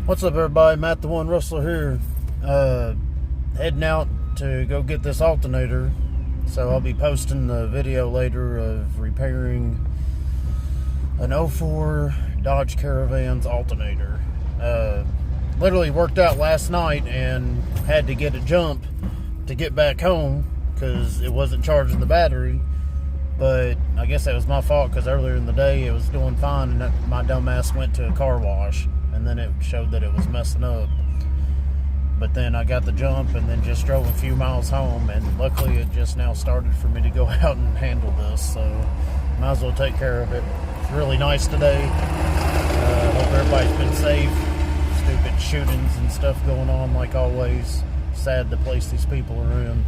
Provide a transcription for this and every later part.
What's up, everybody? Matt the One Rustler here, heading out to go get this alternator. So I'll be posting the video later of repairing an '04 Dodge Caravan's alternator. Literally worked out last night and had to get a jump to get back home because it wasn't charging the battery. But I guess that was my fault because earlier in the day it was doing fine and my dumb ass went to a car wash. And then it showed that it was messing up. But then I got the jump and then just drove a few miles home, and luckily it just now started for me to go out and handle this, so might as well take care of it. It's really nice today. Hope everybody's been safe. Stupid shootings and stuff going on like always. Sad the place these people are in.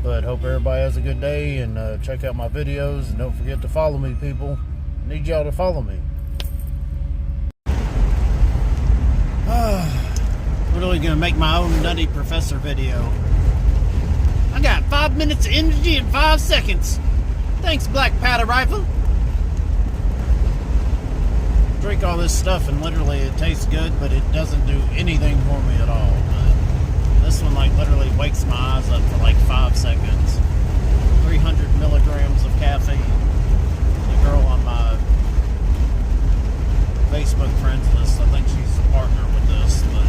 But hope everybody has a good day, and check out my videos, and don't forget to follow me, people. I need y'all to follow me. Literally gonna make my own Nutty Professor video. I got 5 minutes of energy in 5 seconds. Thanks, Black Powder Rifle. Drink all this stuff and literally it tastes good, but it doesn't do anything for me at all. But this one like literally wakes my eyes up for like 5 seconds. 300 milligrams of caffeine. The girl on my Facebook friends list, I think she's a partner with this, but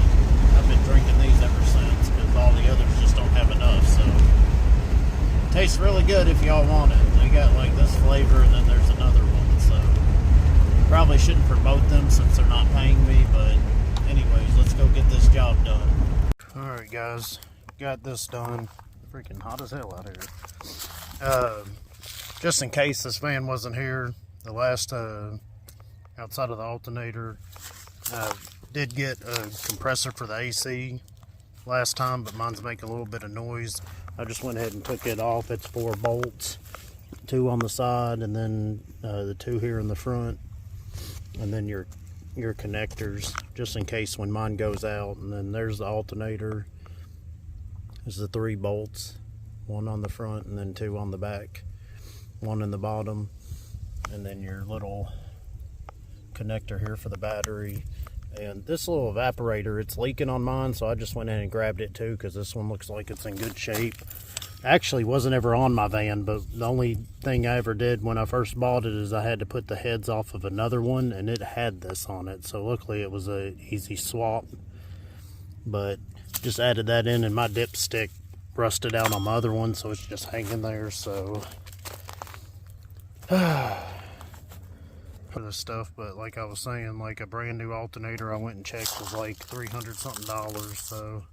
I've been drinking these ever since because all the others just don't have enough. So it tastes really good if y'all want it. They got like this flavor and then there's another one, so probably shouldn't promote them since they're not paying me, but anyways, let's go get this job done. Alright guys, got this done. Freaking hot as hell out here. Just in case this van wasn't here, the last outside of the alternator, did get a compressor for the AC last time, but mine's making a little bit of noise. I just went ahead and took it off. It's 4 bolts, 2 on the side, and then the 2 here in the front, and then your connectors, just in case when mine goes out. And then there's the alternator. There's the 3 bolts, 1 on the front and then 2 on the back, 1 in the bottom, and then your little connector here for the battery. And this little evaporator, it's leaking on mine, so I just went in and grabbed it too because this one looks like it's in good shape. Actually wasn't ever on my van, but the only thing I ever did when I first bought it is I had to put the heads off of another one, and it had this on it, so luckily it was a easy swap. But just added that in, and my dipstick rusted out on my other one, so it's just hanging there. So for this stuff, but like I was saying, like a brand new alternator I went and checked was like $300 something, so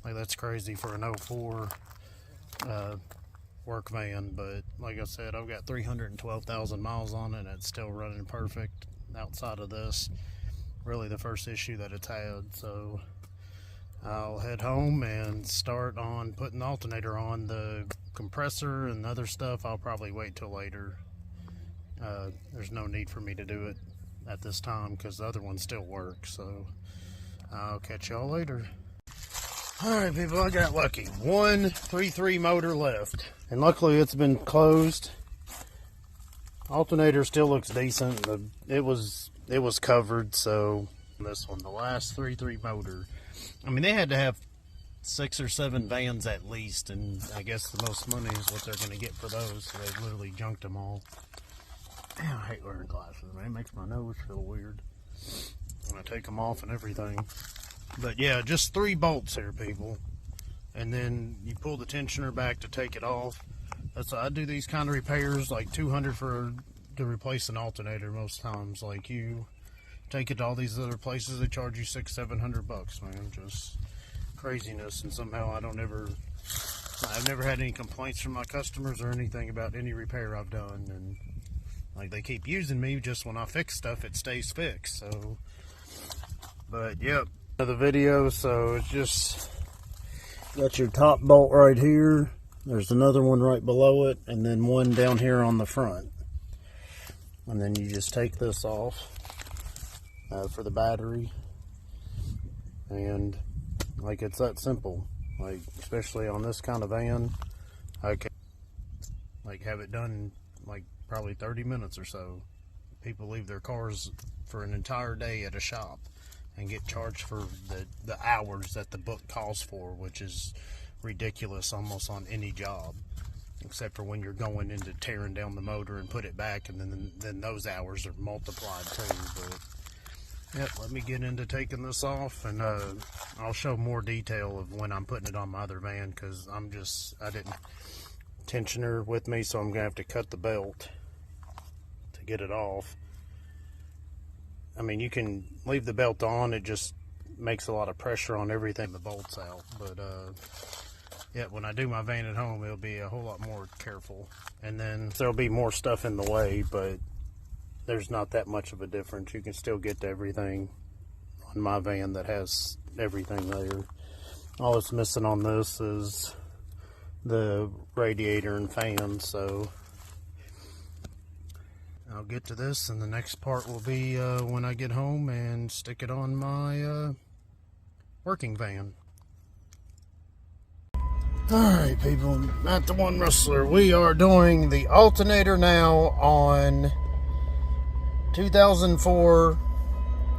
like that's crazy for an '04 work van. But like I said, I've got 312,000 miles on it and it's still running perfect outside of this, really the first issue that it's had. So I'll head home and start on putting the alternator on. The compressor and other stuff I'll probably wait till later. There's no need for me to do it at this time because the other one still works. So I'll catch y'all later. Alright people, I got lucky. 1.33 motor left, and luckily it's been closed. Alternator still looks decent. It was covered, so this one, the last 3.3 motor. I mean, they had to have 6 or 7 vans at least, and I guess the most money is what they're going to get for those, so they literally junked them all. Damn, I hate wearing glasses, man. It makes my nose feel weird when I take them off and everything. But yeah, just 3 bolts here, people. And then you pull the tensioner back to take it off. That's I do these kind of repairs, like $200 to replace an alternator most times. Like you take it to all these other places, they charge you $600-700 bucks, man. Just craziness. And somehow I've never had any complaints from my customers or anything about any repair I've done. And like they keep using me, just when I fix stuff it stays fixed. So but yep, the video. So it's just got your top bolt right here, there's another one right below it, and then one down here on the front. And then you just take this off for the battery, and like it's that simple. Like especially on this kind of van, I can like have it done in like probably 30 minutes or so. People leave their cars for an entire day at a shop, and get charged for the hours that the book calls for, which is ridiculous almost on any job, except for when you're going into tearing down the motor and put it back, and then those hours are multiplied too. But yep, let me get into taking this off, and I'll show more detail of when I'm putting it on my other van, because I didn't tensioner with me, so I'm gonna have to cut the belt to get it off. I mean, you can leave the belt on, it just makes a lot of pressure on everything, the bolts out. But yeah, when I do my van at home, it'll be a whole lot more careful, and then there'll be more stuff in the way, but there's not that much of a difference. You can still get to everything on my van that has everything there. All it's missing on this is the radiator and fan, so I'll get to this, and the next part will be when I get home and stick it on my working van. Alright people, at the One Rustler, we are doing the alternator now on 2004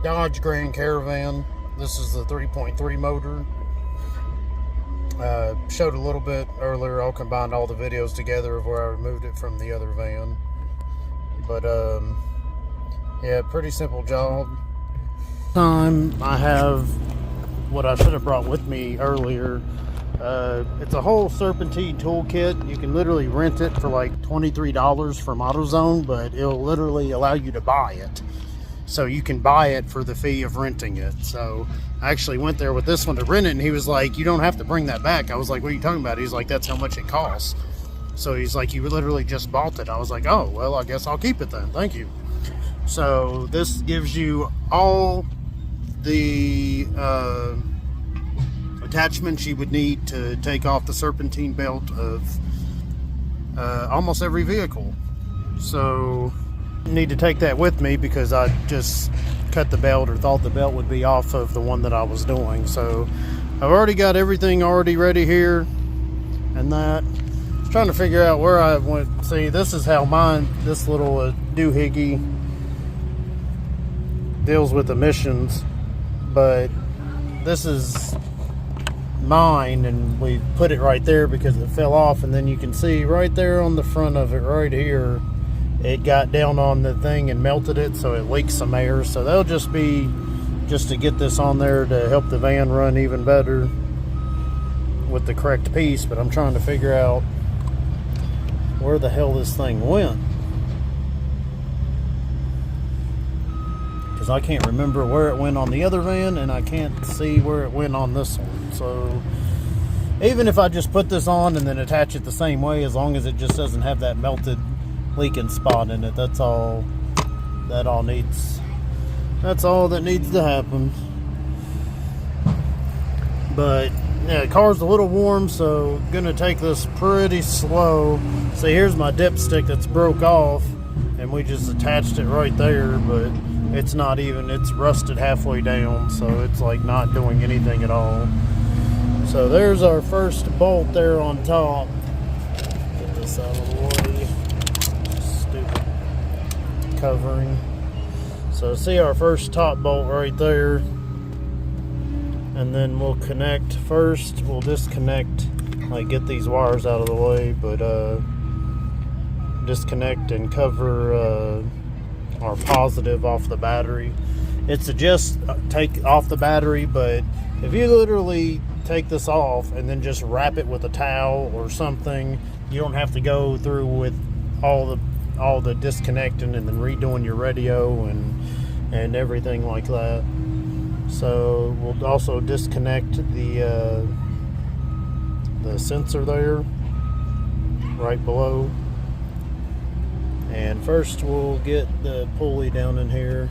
Dodge Grand Caravan. This is the 3.3 motor. Showed a little bit earlier. I'll combine all the videos together of where I removed it from the other van. But yeah, pretty simple job. I have what I should have brought with me earlier. It's a whole serpentine toolkit. You can literally rent it for like $23 from AutoZone, but it'll literally allow you to buy it. So you can buy it for the fee of renting it. So I actually went there with this one to rent it, and he was like, you don't have to bring that back. I was like, what are you talking about? He's like, that's how much it costs. So he's like, you literally just bought it. I was like, oh, well, I guess I'll keep it then. Thank you. So this gives you all the attachments you would need to take off the serpentine belt of almost every vehicle. So I need to take that with me because I just cut the belt, or thought the belt would be off of the one that I was doing. So I've already got everything already ready here, and that. Trying to figure out where I went. See, this is how this little doohickey deals with emissions, but this is mine, and we put it right there because it fell off. And then you can see right there on the front of it right here, it got down on the thing and melted it, so it leaks some air. So that'll just be to get this on there to help the van run even better with the correct piece. But I'm trying to figure out where the hell this thing went, because I can't remember where it went on the other van, and I can't see where it went on this one. So even if I just put this on and then attach it the same way, as long as it just doesn't have that melted leaking spot in it, that's all that needs to happen. But yeah, the car's a little warm, so I'm gonna take this pretty slow. See, here's my dipstick that's broke off, and we just attached it right there, but it's not even, it's rusted halfway down, so it's like not doing anything at all. So there's our first bolt there on top. Get this out of the way. Stupid covering. So see our first top bolt right there. And then we'll connect first. We'll disconnect, like get these wires out of the way, but disconnect and cover our positive off the battery. It suggests take off the battery, but if you literally take this off and then just wrap it with a towel or something, you don't have to go through with all the disconnecting and then redoing your radio and everything like that. So we'll also disconnect the sensor there right below, and first we'll get the pulley down in here.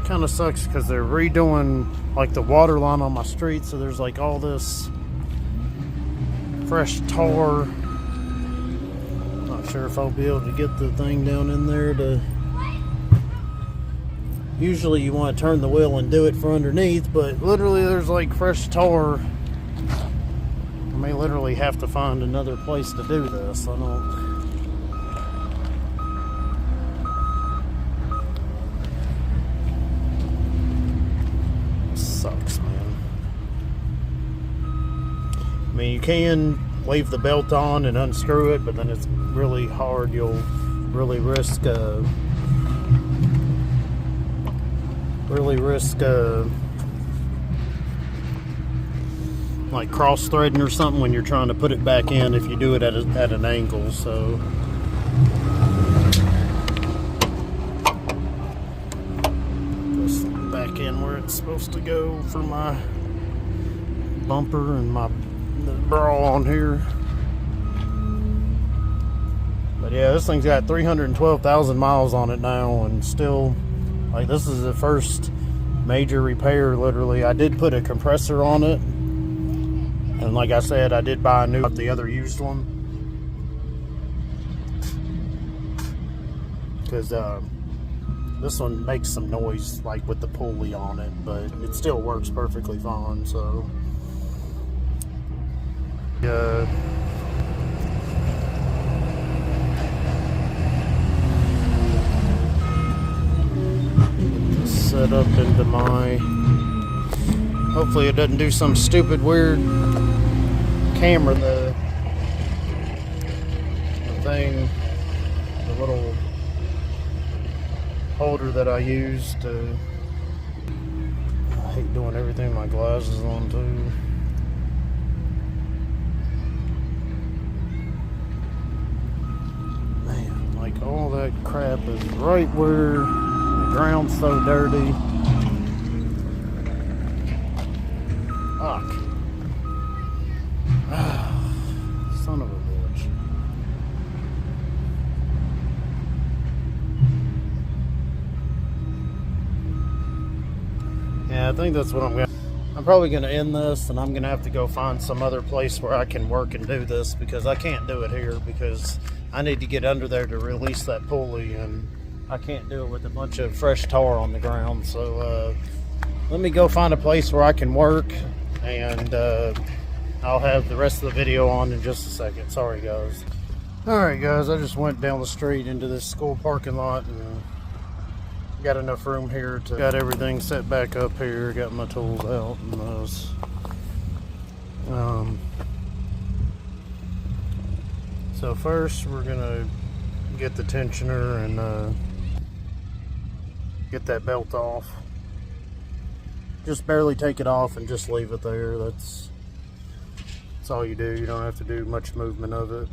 Kind of sucks because they're redoing like the water line on my street, so there's like all this fresh tar. Not sure if I'll be able to get the thing down in there to. Usually you want to turn the wheel and do it from underneath, but literally there's like fresh tar. I may literally have to find another place to do this. I don't. I mean, you can leave the belt on and unscrew it, but then it's really hard. You'll really risk like cross threading or something when you're trying to put it back in if you do it at an angle. So this back in where it's supposed to go for my bumper and my bra on here. But yeah, this thing's got 312,000 miles on it now, and still, like, this is the first major repair, literally. I did put a compressor on it, and like I said, I did buy a new, the other used one, because this one makes some noise, like with the pulley on it, but it still works perfectly fine. So set up into my, hopefully it doesn't do some stupid weird camera, the thing, the little holder that I use to, I hate doing everything with my glasses on too. Man, like all that crap is right where the ground's so dirty. Fuck. Son of a bitch. Yeah, I think that's what I'm probably gonna end this, and I'm gonna have to go find some other place where I can work and do this, because I can't do it here, because I need to get under there to release that pulley, and I can't do it with a bunch of fresh tar on the ground. So let me go find a place where I can work, and I'll have the rest of the video on in just a second. Sorry guys. Alright guys, I just went down the street into this school parking lot and got enough room here to got everything set back up here, got my tools out and those. So first we're gonna get the tensioner and get that belt off. Just barely take it off and just leave it there. That's all you do. You don't have to do much movement of it.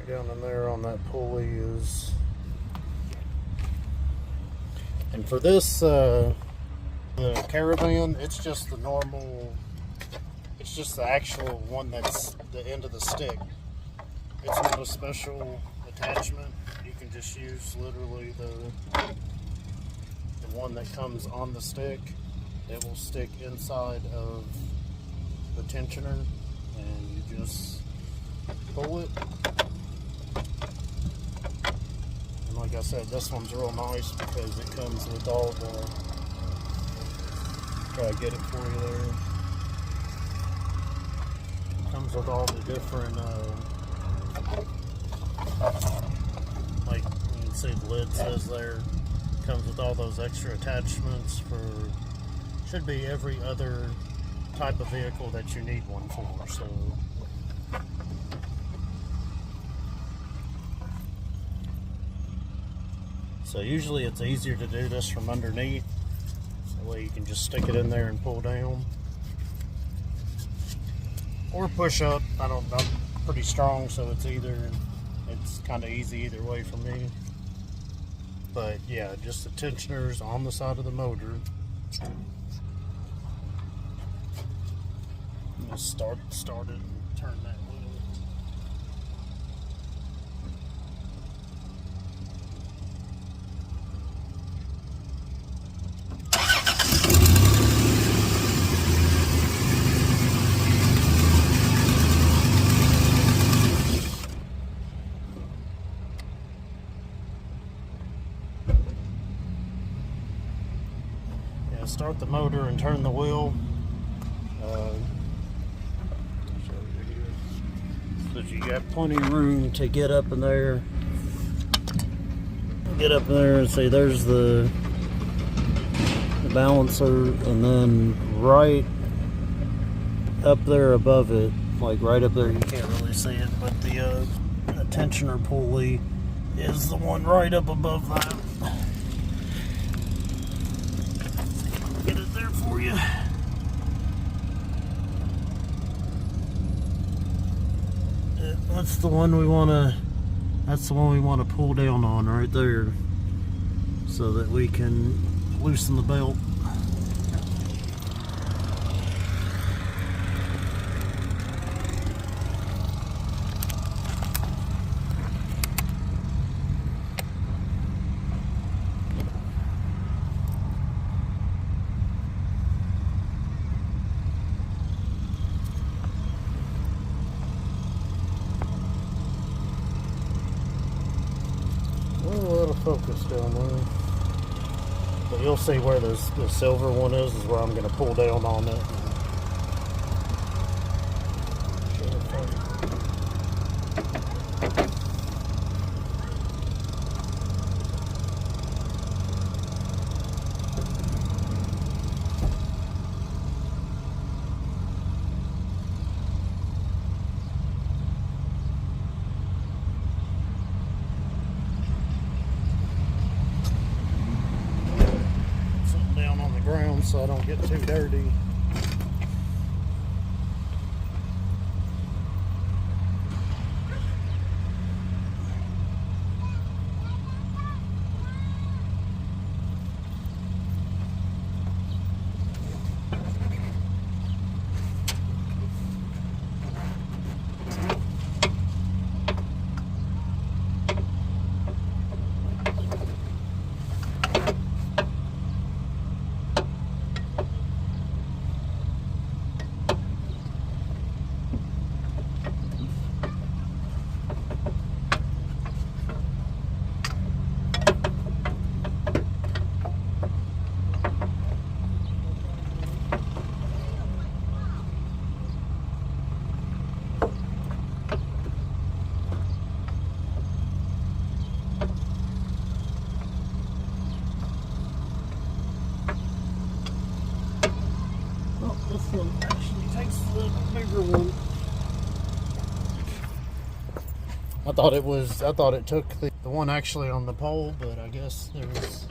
Down in there on that pulley is, and for this the caravan, it's just the normal, it's just the actual one that's the end of the stick. It's not a special attachment. You can just use literally the one that comes on the stick. It will stick inside of the tensioner, and you just pull it. Like I said, this one's real nice because it comes with all the, try to get it for you there. It comes with all the different, like you can see the lid says there, it comes with all those extra attachments for, should be every other type of vehicle that you need one for. So usually it's easier to do this from underneath, so that way you can just stick it in there and pull down. Or push up. I'm pretty strong, so it's kind of easy either way for me. But yeah, just the tensioners on the side of the motor. I'm gonna start it and turn that wheel. start the motor and turn the wheel. So you got plenty of room to get up in there. Get up there and see there's the balancer, and then right up there above it, like right up there, you can't really see it, but the tensioner pulley is the one right up above that. Get it there for you. That's the one we want to. That's the one we want to pull down on right there, so that we can loosen the belt. Focus down there, but you'll see where the silver one is where I'm going to pull down on it. So I don't get too dirty. This one actually takes the bigger one. I thought it took the one actually on the pole, but I guess there was,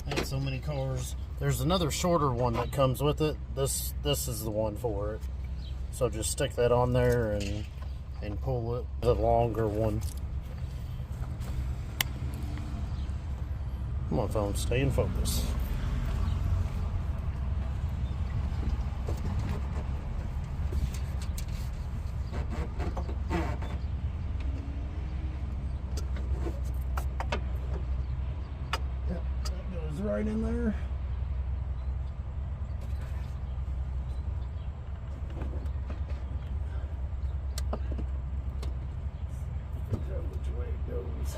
I had so many cars. There's another shorter one that comes with it. This is the one for it. So just stick that on there and pull it. The longer one. Come on, phone, stay in focus. Right in there. Which way it goes.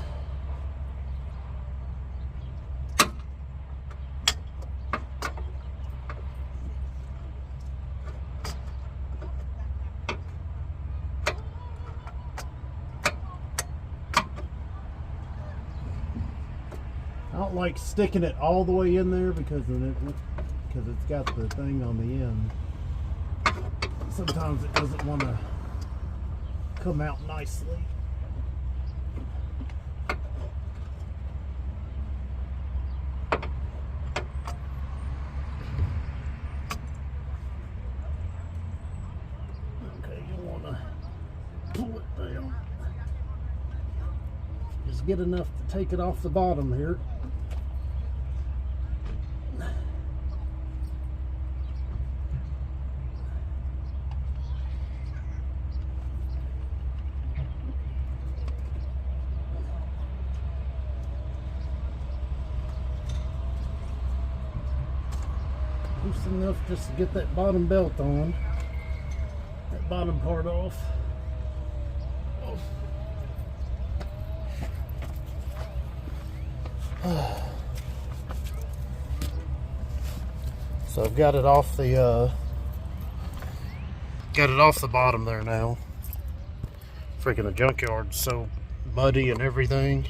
I don't like sticking it all the way in there because it's got the thing on the end. Sometimes it doesn't want to come out nicely. Okay, you want to pull it down. Just get enough to take it off the bottom here. Just enough just to get that bottom belt on, that bottom part off. So I've got it off the bottom there now. Freaking the junkyard's so muddy and everything.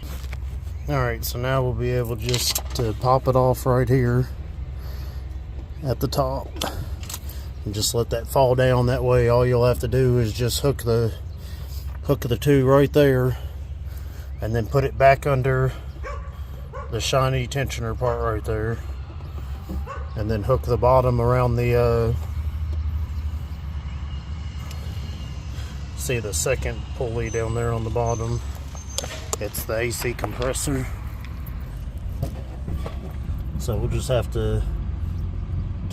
Alright, so now we'll be able just to pop it off right here at the top and just let that fall down. That way all you'll have to do is just hook the two right there and then put it back under the shiny tensioner part right there, and then hook the bottom around the see the second pulley down there on the bottom. It's the AC compressor. So we'll just have to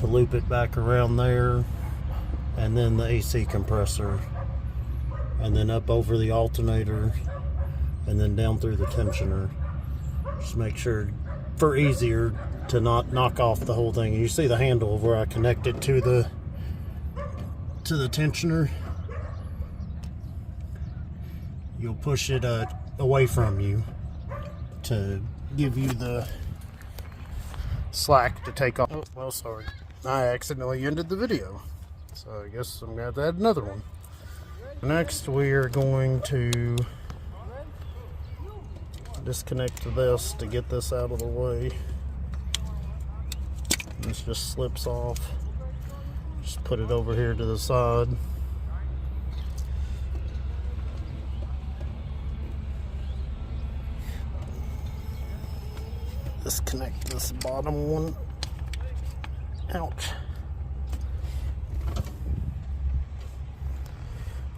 loop it back around there, and then the AC compressor, and then up over the alternator, and then down through the tensioner. Just make sure, for easier, to not knock off the whole thing. You see the handle where I connected to the tensioner. You'll push it away from you to give you the slack to take off. Oh, well, sorry. I accidentally ended the video. So I guess I'm going to have to add another one. Next, we are going to disconnect this to get this out of the way. This just slips off. Just put it over here to the side. Disconnect this bottom one. Ouch.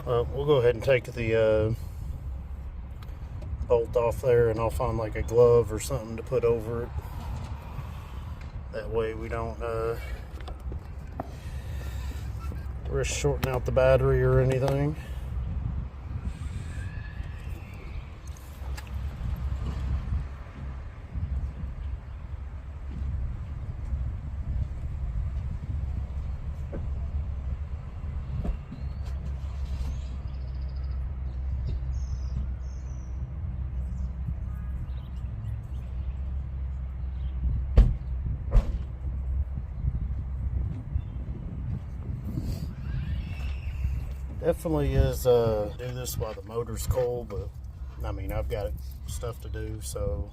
Well, we'll go ahead and take the bolt off there, and I'll find like a glove or something to put over it. That way we don't risk shorting out the battery or anything. Definitely is do this while the motor's cold, but I mean, I've got stuff to do, so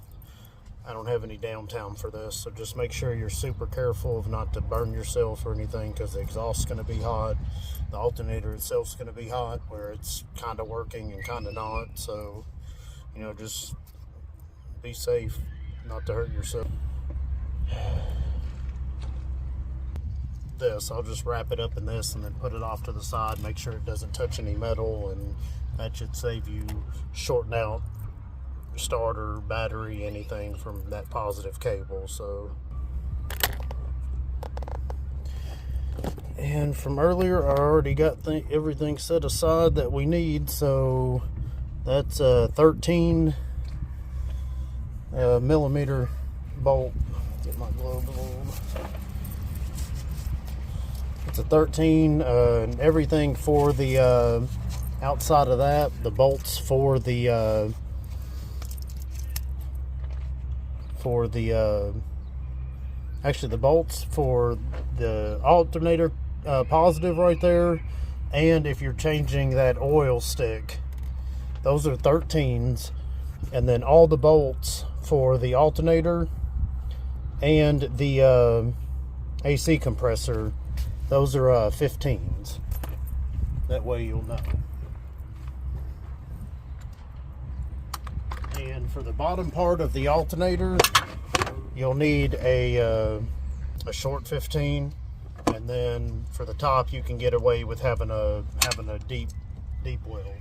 I don't have any downtime for this. So just make sure you're super careful of not to burn yourself or anything, because the exhaust's going to be hot. The alternator itself is going to be hot, where it's kind of working and kind of not. So, you know, just be safe not to hurt yourself. This, I'll just wrap it up in this and then put it off to the side, make sure it doesn't touch any metal, and that should save you shorting out starter, battery, anything from that positive cable. So, and from earlier, I already got everything set aside that we need. So that's a 13 millimeter bolt. Get my glove a little. It's a 13, and everything for the outside of that, the bolts for the actually the bolts for the alternator positive right there, and if you're changing that oil stick, those are 13s, and then all the bolts for the alternator and the AC compressor, those are 15s. That way you'll know. And for the bottom part of the alternator, you'll need a short 15, and then for the top, you can get away with having a deep well.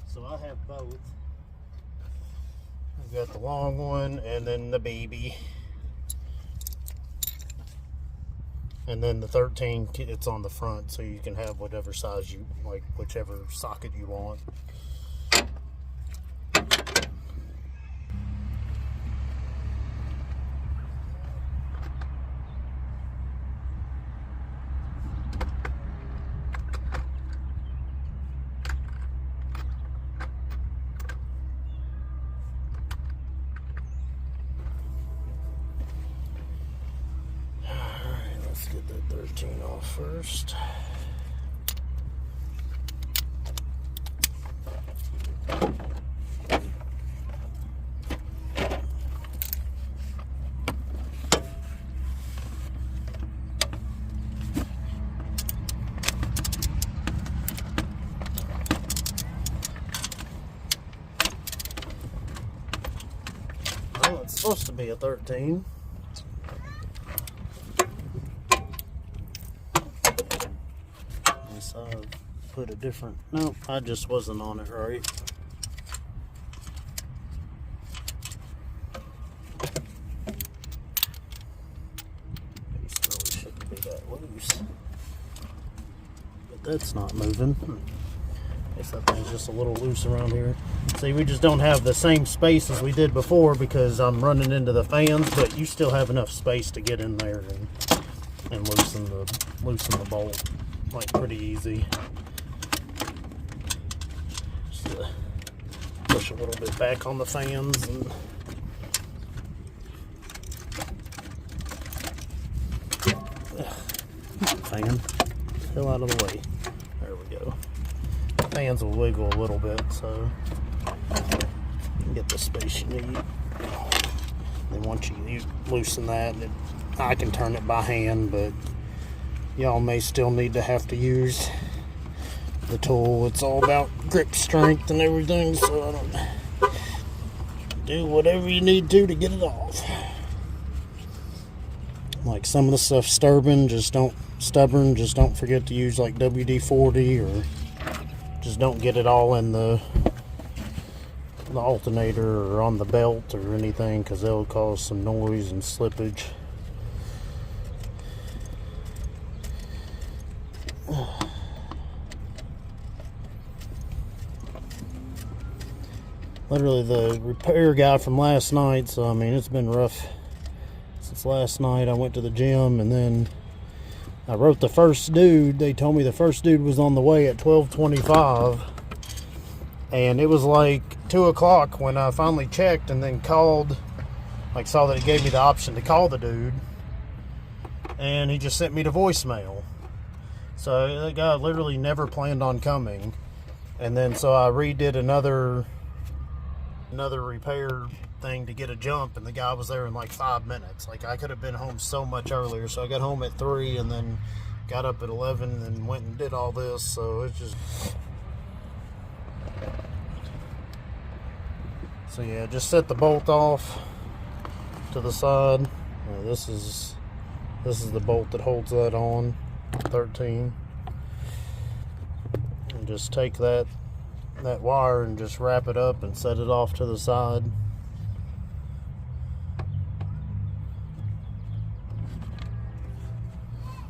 So I have both. I've got the long one and then the baby. And then the 13, it's on the front, so you can have whatever size you like, whichever socket you want. get that 13 off first. Well, it's supposed to be a 13. So I put a different, nope, I just wasn't on it right. Piece really shouldn't be that loose. But that's not moving. Guess that thing's just a little loose around here. See, we just don't have the same space as we did before because I'm running into the fans, but you still have enough space to get in there and loosen the bolt. Like pretty easy. Just push a little bit back on the fans and fan, hell out of the way. There we go. Fans will wiggle a little bit, so you get the space you need. Then once you loosen that, I can turn it by hand, but y'all may still need to have to use the tool. It's all about grip strength and everything, so I don't do whatever you need to get it off. Like some of the stuff stubborn, just don't forget to use like WD-40, or just don't get it all in the alternator or on the belt or anything, because they'll cause some noise and slippage. Literally the repair guy from last night, so I mean it's been rough since last night. I went to the gym and then I wrote the first dude. They told me the first dude was on the way at 12:25, and it was like 2 o'clock when I finally checked and then called, like saw that it gave me the option to call the dude, and he just sent me to voicemail. So that guy literally never planned on coming. And then so I redid another repair thing to get a jump, and the guy was there in like 5 minutes. Like I could have been home so much earlier. So I got home at 3 and then got up at 11 and went and did all this. So it's just, so yeah, just set the bolt off to the side. This is the bolt that holds that on, 13. And just take that wire and just wrap it up and set it off to the side.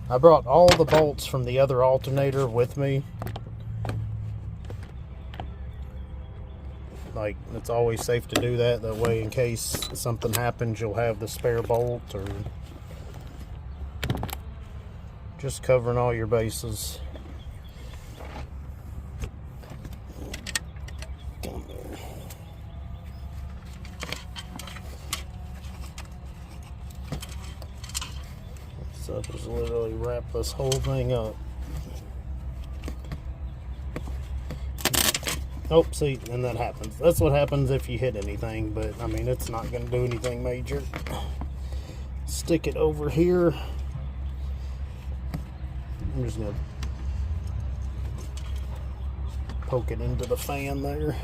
I brought all the bolts from the other alternator with me. Like, it's always safe to do that. That way, in case something happens, you'll have the spare bolt, or just covering all your bases. So just literally wrap this whole thing up. Oh, see, and that happens. That's what happens if you hit anything, but I mean, it's not going to do anything major. Stick it over here. I'm just going to poke it into the fan there.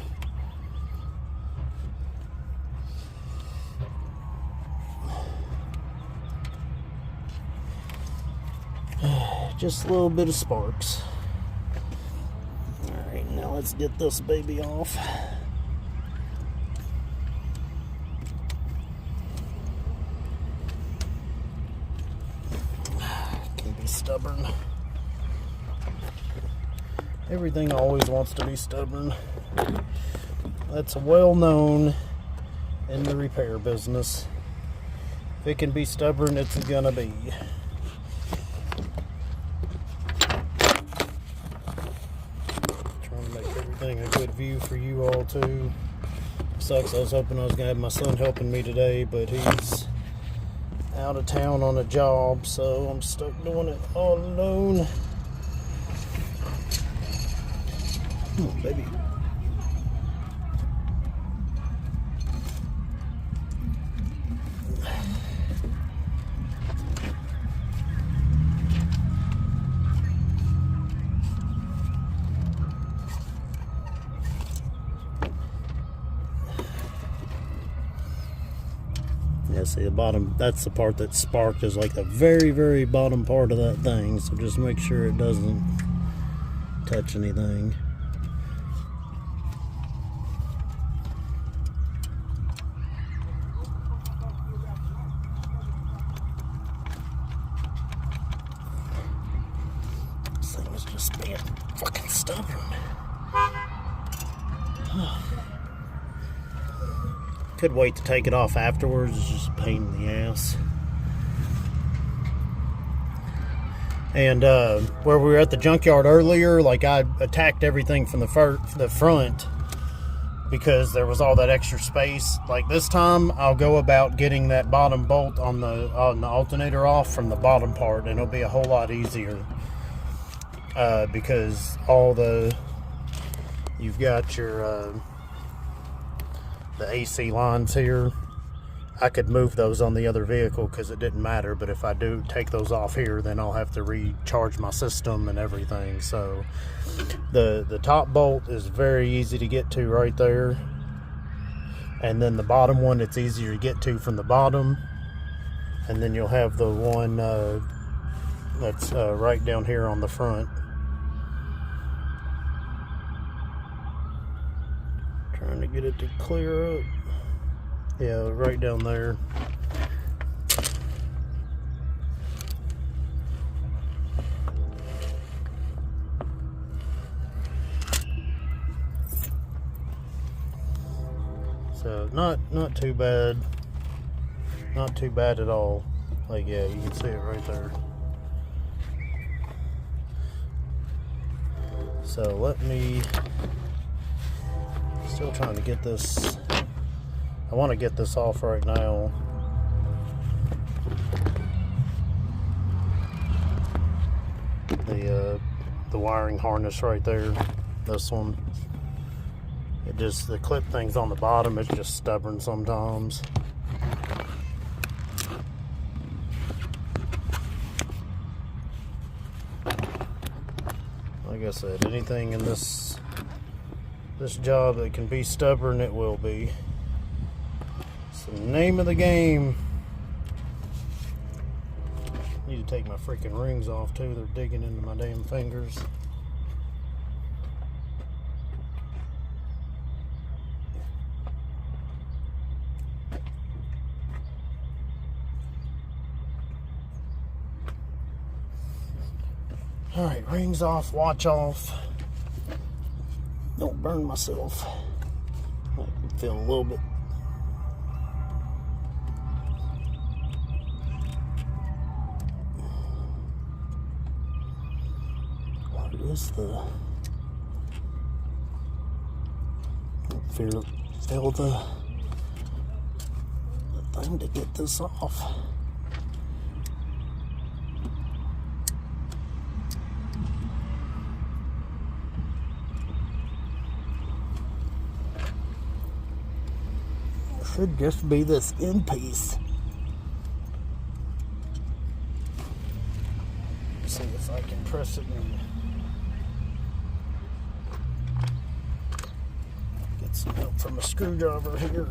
Just a little bit of sparks. Alright, now let's get this baby off. Can be stubborn. Everything always wants to be stubborn. That's well known in the repair business. If it can be stubborn, it's gonna be. A good view for you all too. Sucks, I was hoping I was gonna have my son helping me today, but he's out of town on a job, so I'm stuck doing it all alone. Come on, baby. Yeah, see the bottom, that's the part that's sparked, is like the very, very bottom part of that thing, so just make sure it doesn't touch anything. This thing is just being fucking stubborn. Could wait to take it off afterwards, it's just a pain in the ass. And where we were at the junkyard earlier, like I attacked everything from the front because there was all that extra space. Like this time, I'll go about getting that bottom bolt on the alternator off from the bottom part, and it'll be a whole lot easier because you've got your the AC lines here. I could move those on the other vehicle because it didn't matter, but if I do take those off here, then I'll have to recharge my system and everything. So the top bolt is very easy to get to right there, and then the bottom one, it's easier to get to from the bottom, and then you'll have the one that's right down here on the front. Trying to get it to clear up. Yeah, right down there. So not too bad. Not too bad at all. Like, yeah, you can see it right there. So let me, still trying to get this, I want to get this off right now. The wiring harness right there, this one, it just, the clip thing's on the bottom, it's just stubborn sometimes. Like I said, anything in this job that can be stubborn, it will be. It's the name of the game. Need to take my freaking rings off too. They're digging into my damn fingers. Alright, rings off, watch off. Don't burn myself. I feel a little bit. What is the... Feel the thing to get this off. Should just be this end piece. See if I can press it and get some help from a screwdriver here.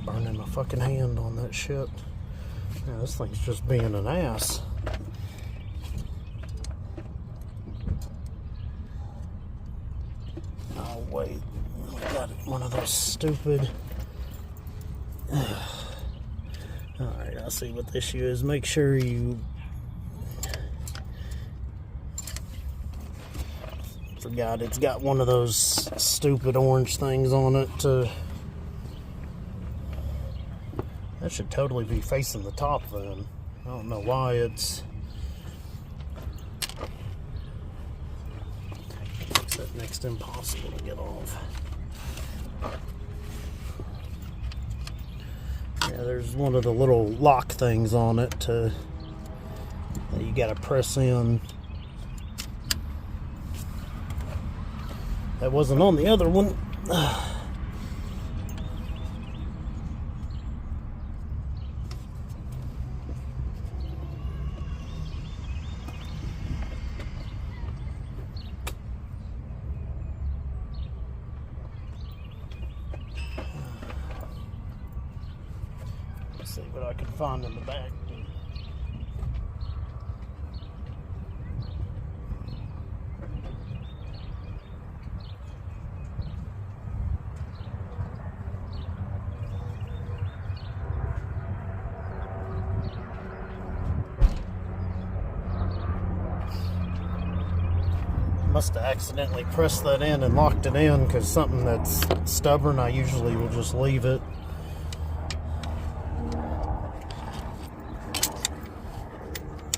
Burning my fucking hand on that shit. Yeah, this thing's just being an ass. Oh wait, we got one of those stupid. Alright, I'll see what the issue is. Make sure you forgot it's got one of those stupid orange things on it to. That should totally be facing the top then. I don't know why it's makes that next impossible to get off. Yeah, there's one of the little lock things on it that you gotta press in. That wasn't on the other one. Let's see what I can find in the back. Must have accidentally pressed that in and locked it in, because something that's stubborn, I usually will just leave it.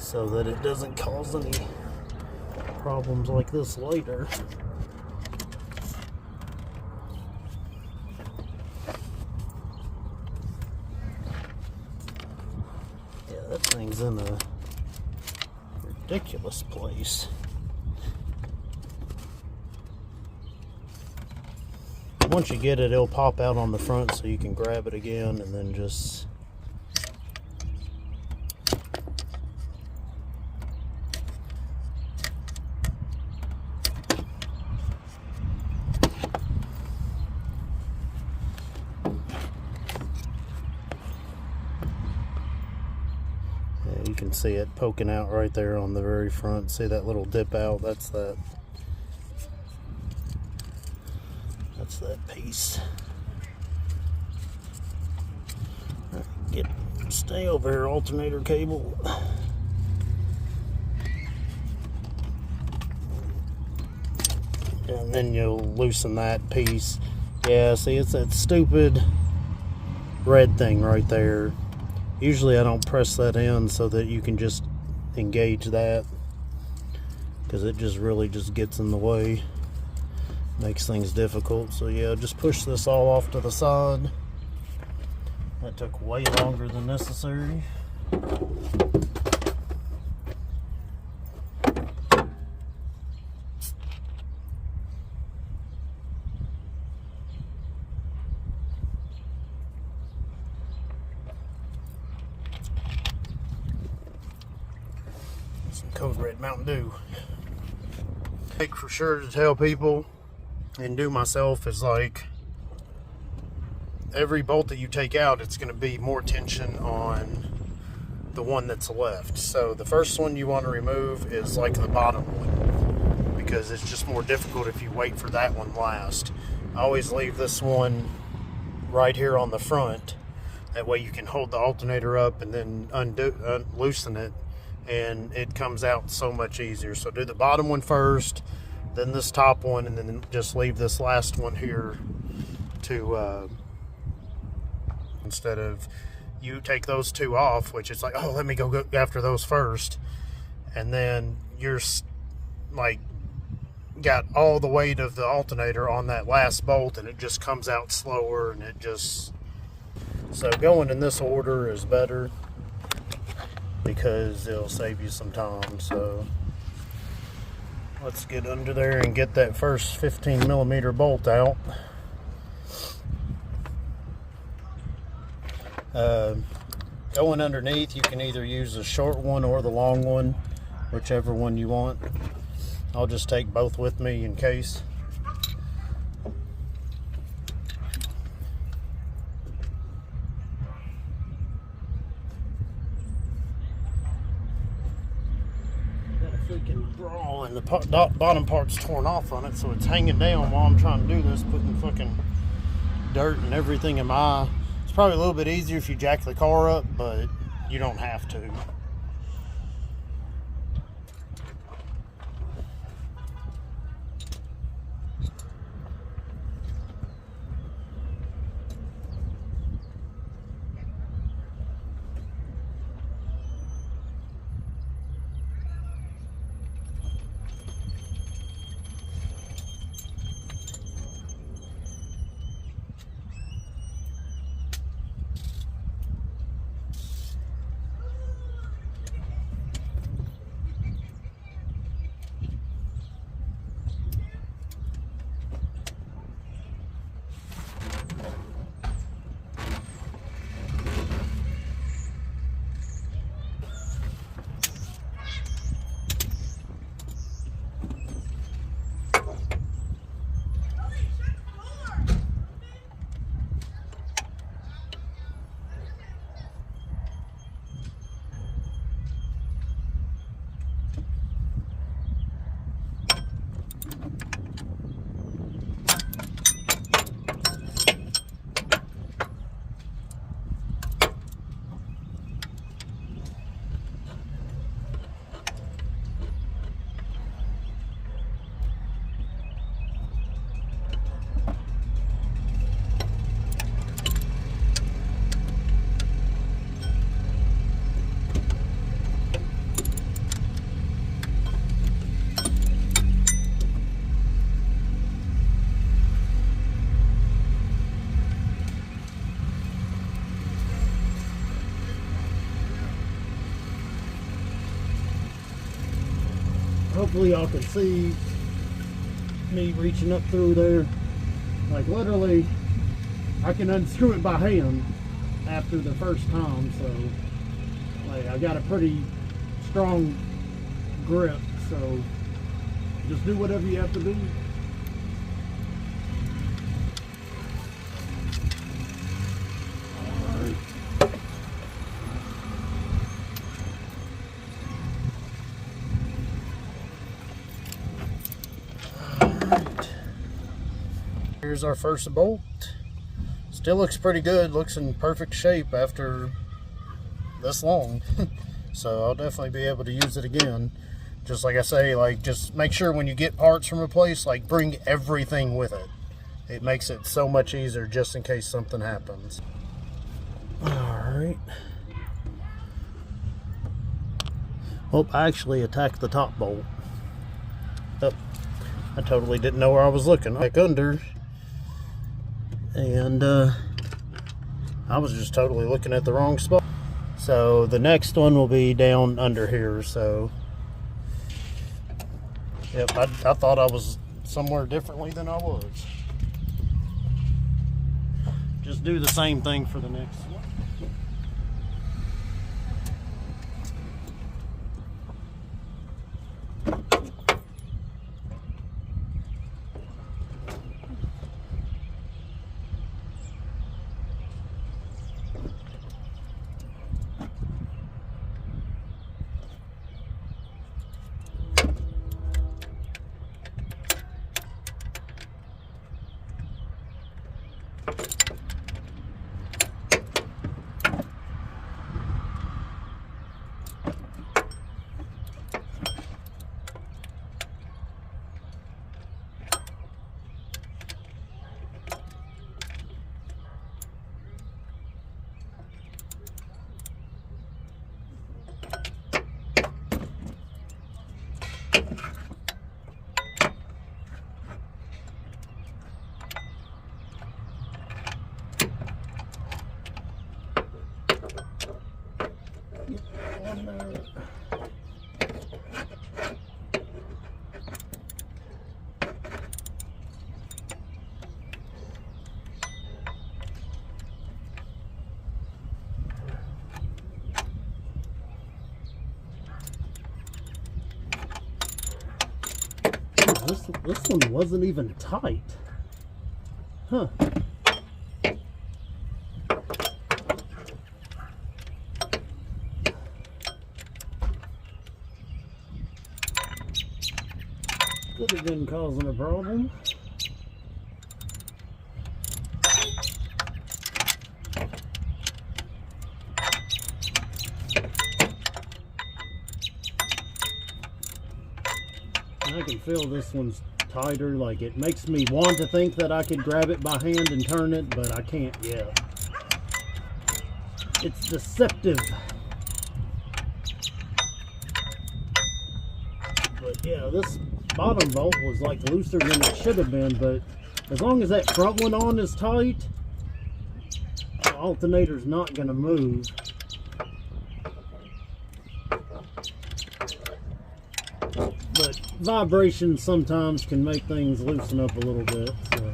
So that it doesn't cause any problems like this later. Yeah, that thing's in a ridiculous place. Once you get it, it'll pop out on the front so you can grab it again and then just you can see it poking out right there on the very front. See that little dip out? That's that piece. Stay over here, alternator cable. And then you'll loosen that piece. Yeah, see, it's that stupid red thing right there. Usually I don't press that in so that you can just engage that, because it just really just gets in the way, makes things difficult. So yeah, just push this all off to the side. That took way longer than necessary. Some Code Red Mountain Dew. Make for sure to tell people and do myself is like, every bolt that you take out, it's going to be more tension on the one that's left. So the first one you want to remove is like the bottom one, because it's just more difficult if you wait for that one last. I always leave this one right here on the front. That way you can hold the alternator up and then loosen it, and it comes out so much easier. So do the bottom one first, then this top one, and then just leave this last one here to instead of you take those two off, which is like, oh, let me go after those first, and then you're like got all the weight of the alternator on that last bolt, and it just comes out slower, and it just, so going in this order is better because it'll save you some time. So let's get under there and get that first 15mm bolt out. Going underneath, you can either use the short one or the long one, whichever one you want. I'll just take both with me in case. Got a freaking brawl, and the bottom part's torn off on it, so it's hanging down while I'm trying to do this, putting fucking dirt and everything in my eye. Probably a little bit easier if you jack the car up, but you don't have to. hopefully y'all can see me reaching up through there. Like literally, I can unscrew it by hand after the first time, so like I got a pretty strong grip, so just do whatever you have to do. Here's our first bolt. Still looks pretty good, looks in perfect shape after this long. So I'll definitely be able to use it again. Just like I say, like just make sure when you get parts from a place, like bring everything with it. It makes it so much easier just in case something happens. Alright. Oh, I actually attacked the top bolt. Oh, I totally didn't know where I was looking. Back under. And I was just totally looking at the wrong spot. So the next one will be down under here. So yep, I thought I was somewhere differently than I was. Just do the same thing for the next one. This one wasn't even tight. Huh. Could have been causing a problem. I can feel this one's tighter. Like it makes me want to think that I could grab it by hand and turn it, but I can't yet. It's deceptive. But yeah, this bottom bolt was like looser than it should have been, but as long as that front one on is tight, the alternator's not going to move. But vibration sometimes can make things loosen up a little bit, so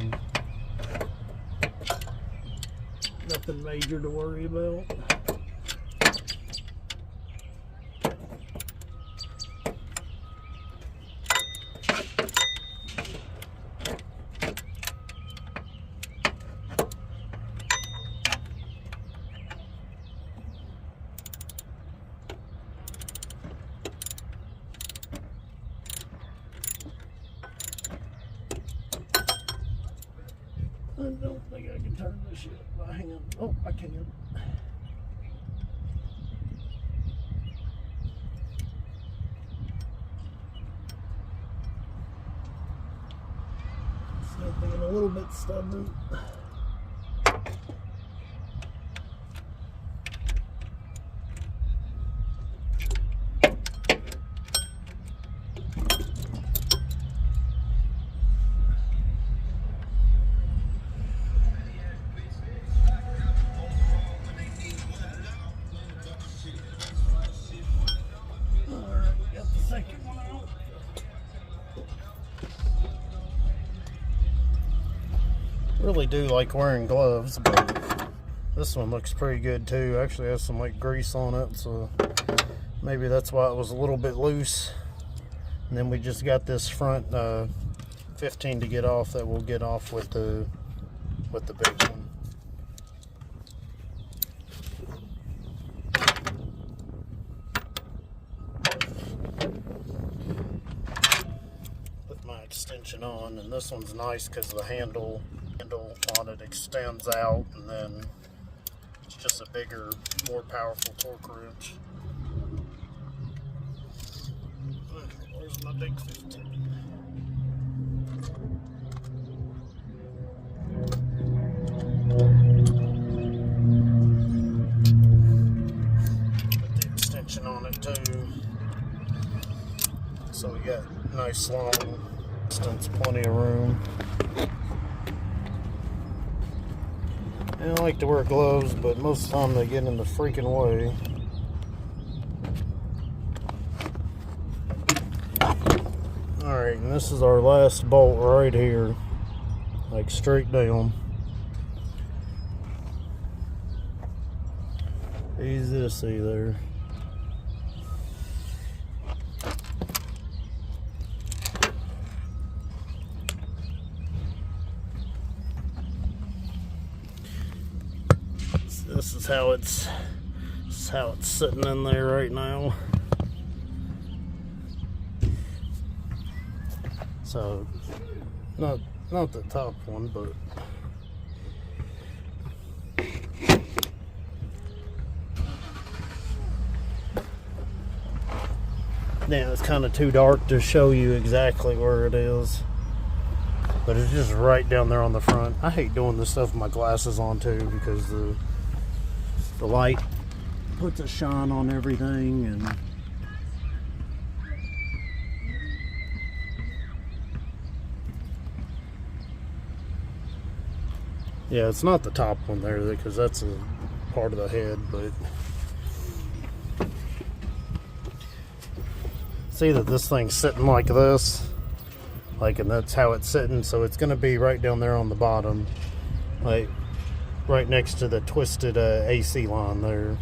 nothing major to worry about. I don't think I can turn this shit by hand. Oh, I can. Still being a little bit stubborn. usually do like wearing gloves, but this one looks pretty good too. Actually has some like grease on it, so maybe that's why it was a little bit loose. And then we just got this front 15 to get off that we'll get off with the big one. Put my extension on, and this one's nice because the handle on it extends out, and then it's just a bigger, more powerful torque wrench. Where's my big 15? Put the extension on it too. So we got nice long distance, plenty of room. I don't like to wear gloves, but most of the time they get in the freaking way. Alright, and this is our last bolt right here. Like straight down. Easy to see there. This is how it's sitting in there right now. So not the top one, but now it's kind of too dark to show you exactly where it is, but it's just right down there on the front. I hate doing this stuff with my glasses on too, because the light puts a shine on everything, and yeah, it's not the top one there because that's a part of the head, but see that this thing's sitting like this, and that's how it's sitting. So it's going to be right down there on the bottom, like right next to the twisted AC line there.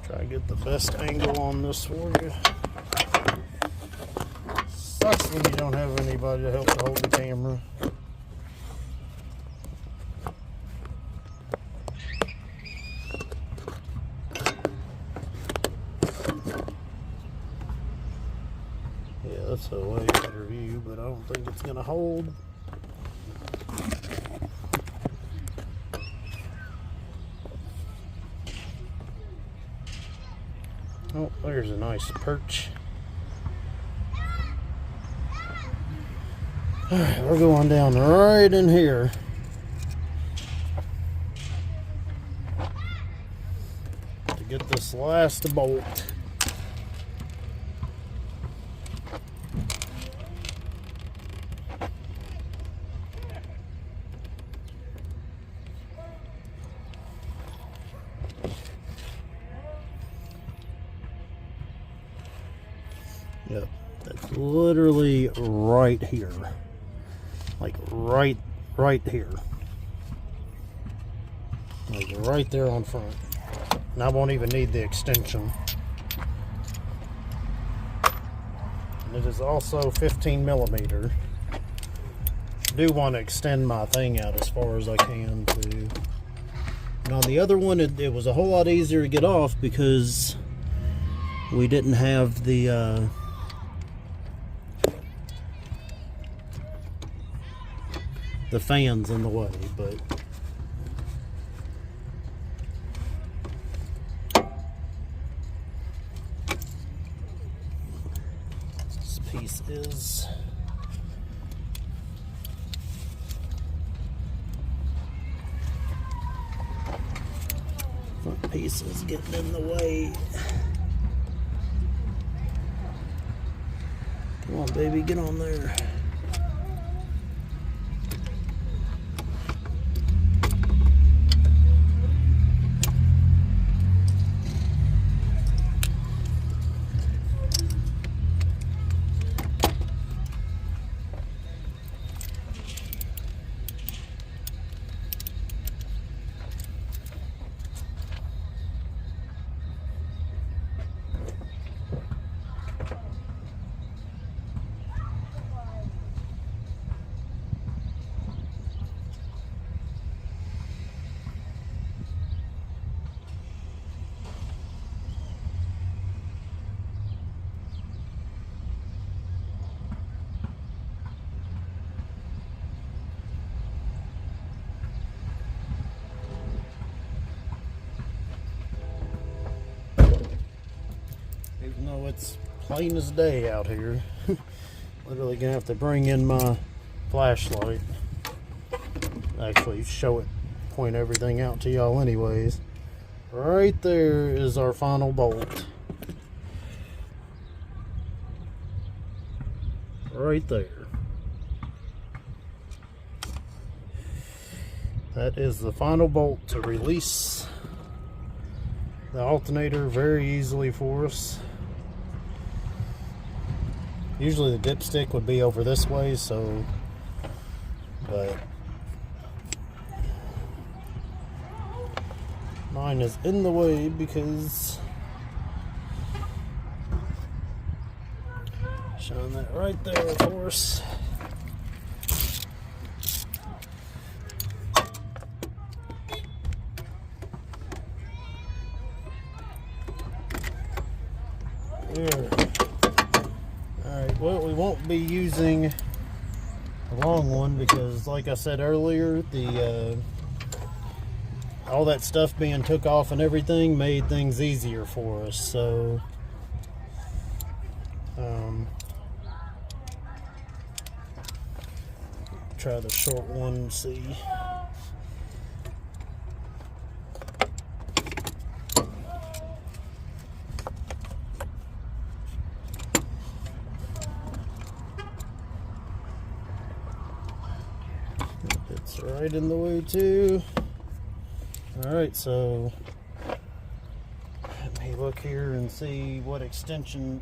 Try to get the best angle on this for you. Sucks when you don't have anybody to help to hold the camera. Yeah, that's a way better view, but I don't think it's gonna hold. Oh, there's a nice perch. Alright, we're going down right in here. To get this last bolt. Yep, that's literally right here. Like right here. Like right there on front. And I won't even need the extension. And it is also 15 millimeter. I do want to extend my thing out as far as I can too. And on the other one, it was a whole lot easier to get off because we didn't have the fans in the way, but this piece is front piece is getting in the way. Come on, baby, get on there. it's plain as day out here. Literally gonna have to bring in my flashlight. Actually show it, point everything out to y'all anyways. Right there is our final bolt. Right there. That is the final bolt to release the alternator very easily for us. Usually the dipstick would be over this way, so, but mine is in the way because showing that right there for us. Alright, well, we won't be using a long one because, like I said earlier, the all that stuff being took off and everything made things easier for us. So try the short one and see. It's right in the way too. Alright, so let me look here and see what extension,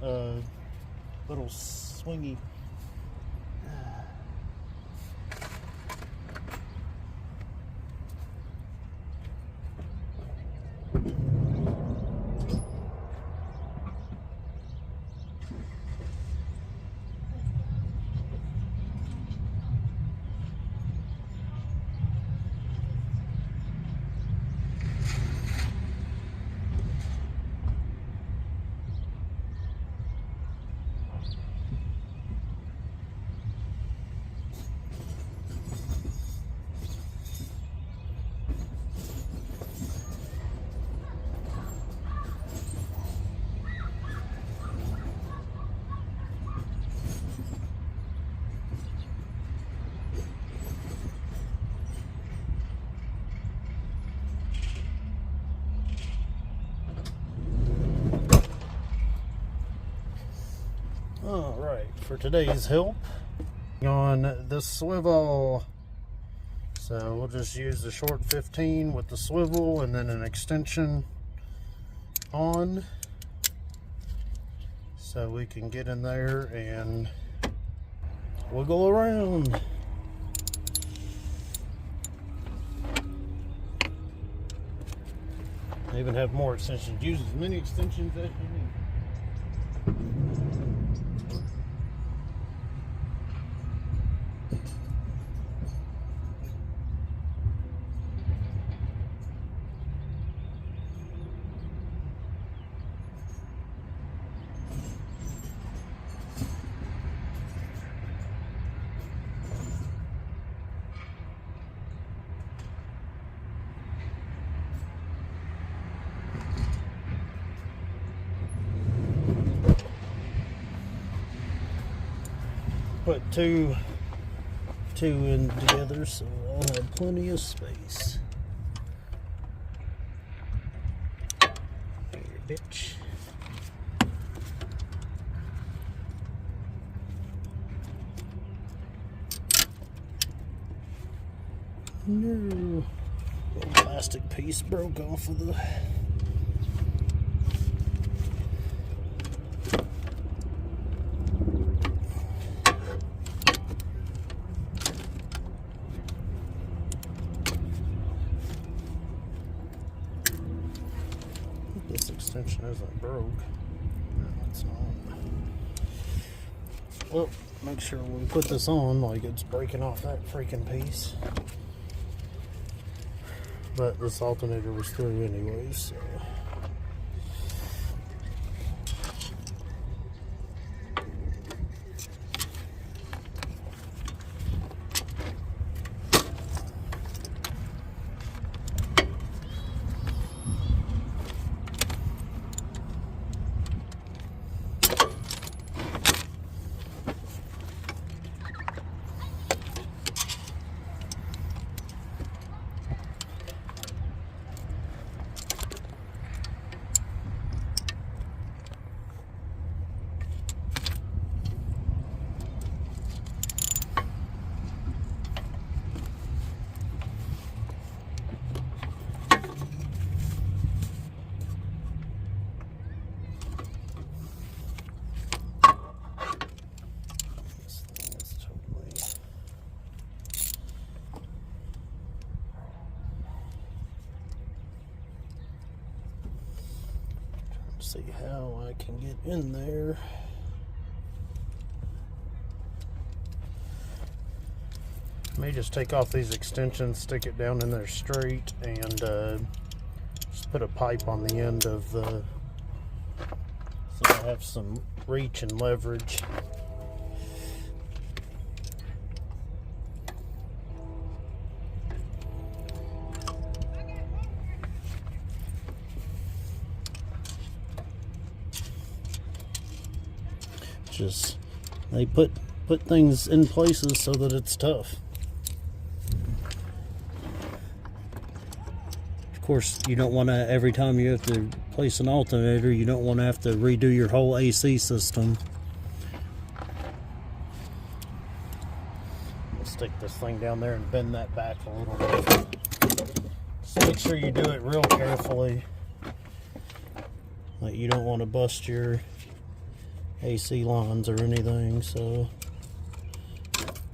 little swingy. Alright, for today's help on the swivel, so we'll just use the short 15 with the swivel and then an extension on so we can get in there and wiggle around. I even have more extensions. Use as many extensions as you need. Put two in together so I'll have plenty of space. Here, bitch. No. Little plastic piece broke off of the this extension isn't broke. No, it's not. Well, make sure when we put this on, like it's breaking off that freaking piece. But this alternator was through anyways, so. See how I can get in there. May just take off these extensions, stick it down in there straight, and just put a pipe on the end of the, so I have some reach and leverage. Just they put things in places so that it's tough. Of course, you don't want to, every time you have to place an alternator, you don't want to have to redo your whole AC system. I'll stick this thing down there and bend that back a little bit. Just make sure you do it real carefully. Like, you don't want to bust your AC lines or anything, so,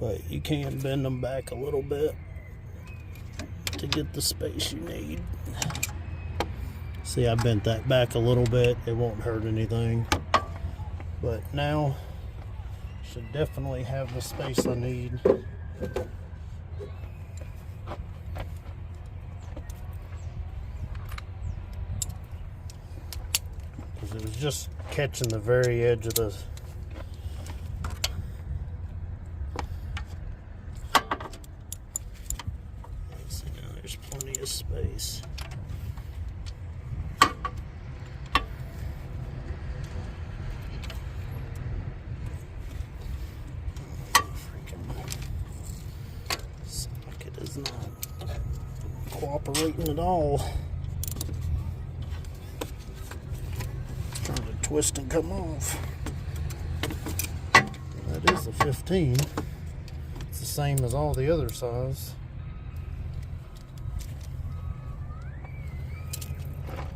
but you can bend them back a little bit to get the space you need. See, I bent that back a little bit. It won't hurt anything, but now should definitely have the space I need. Because it was just catching the very edge of the of space. Freaking socket is not cooperating at all. Trying to twist and come off. That is a 15. It's the same as all the other size.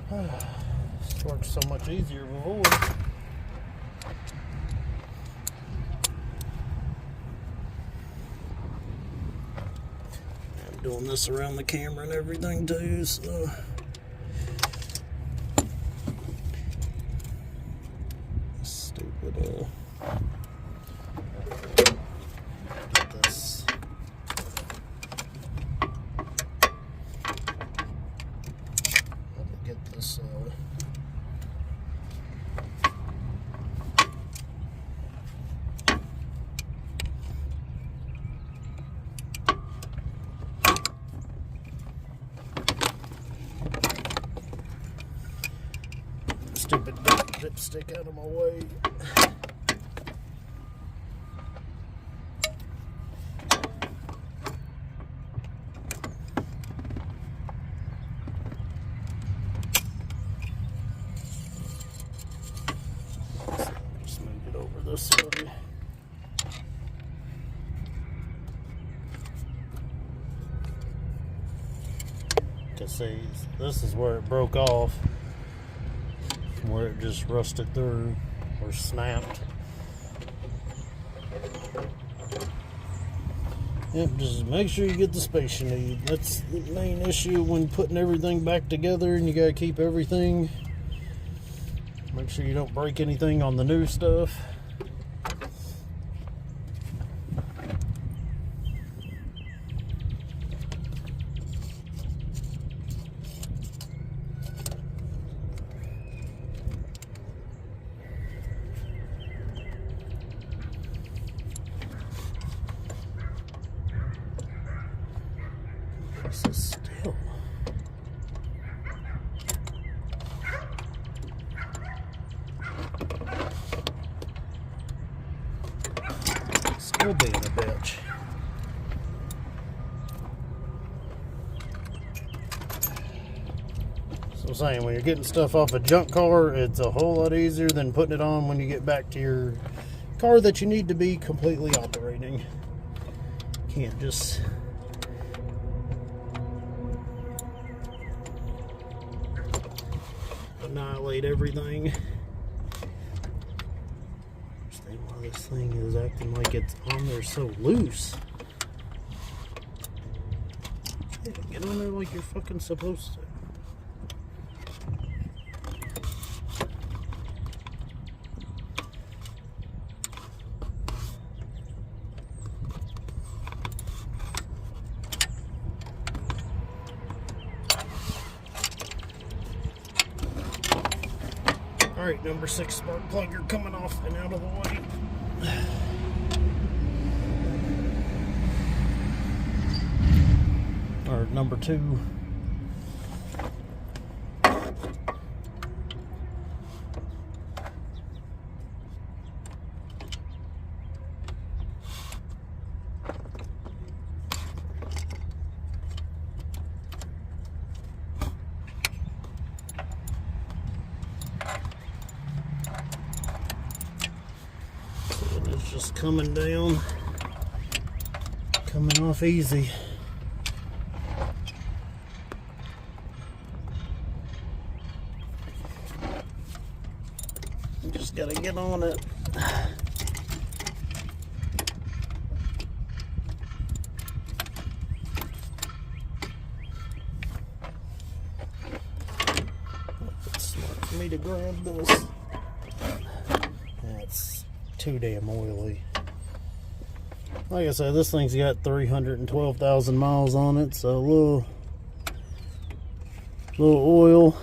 This works so much easier before. I'm doing this around the camera and everything too, so stupid get this. Get this stupid dipstick out of my way. Just move it over this way. Cause see, this is where it broke off, where it just rusted through or snapped. Yep, just make sure you get the space you need. That's the main issue when putting everything back together, and you gotta keep everything. Make sure you don't break anything on the new stuff. This is still. Still being a bitch. So I'm saying, when you're getting stuff off a junk car, it's a whole lot easier than putting it on when you get back to your car that you need to be completely operating. Can't just annihilate everything. Understand why this thing is acting like it's on there so loose. Yeah, get on there like you're fucking supposed to. Alright, number 6 spark plug, you're coming off and out of the way. Or number 2. It's just coming down, coming off easy. You just gotta get on it. It's smart for me to grab this. That's too damn oily. Like I said, this thing's got 312,000 miles on it, so a little oil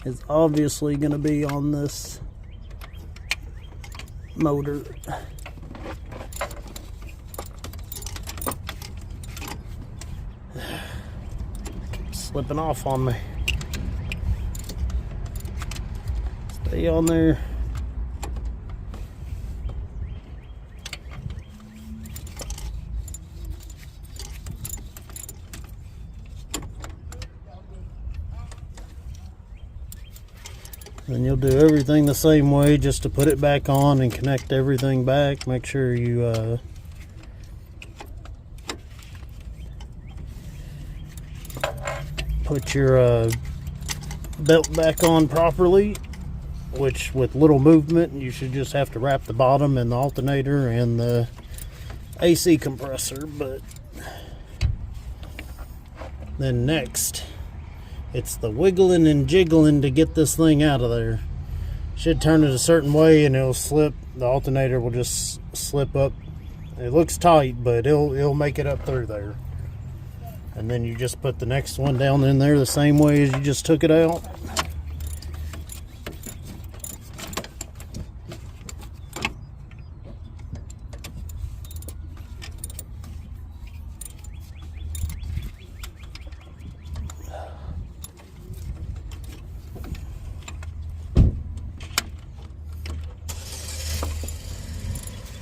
is obviously going to be on this motor. Keeps slipping off on me. Stay on there. Then you'll do everything the same way just to put it back on and connect everything back. Make sure you put your belt back on properly, which with little movement you should just have to wrap the bottom and the alternator and the AC compressor. But then next, it's the wiggling and jiggling to get this thing out of there. Should turn it a certain way and it'll slip. The alternator will just slip up. It looks tight, but it'll make it up through there. And then you just put the next one down in there the same way as you just took it out.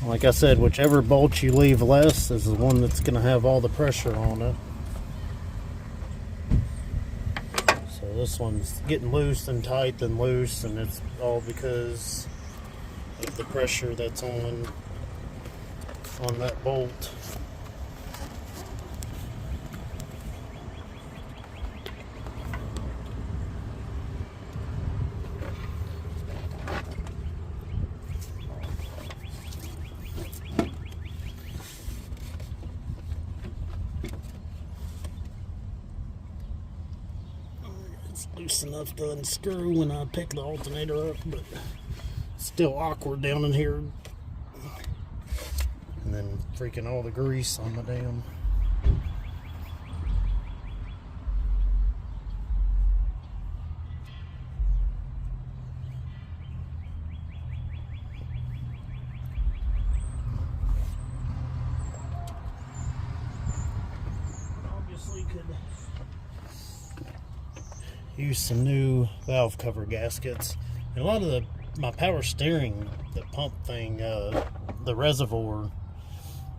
Like I said, whichever bolt you leave less is the one that's going to have all the pressure on it. So this one's getting loose and tight and loose, and it's all because of the pressure that's on that bolt. Loose enough to unscrew when I pick the alternator up, but still awkward down in here. And then freaking all the grease on the damn. Obviously could use some new valve cover gaskets. And a lot of my power steering, the pump thing, the reservoir,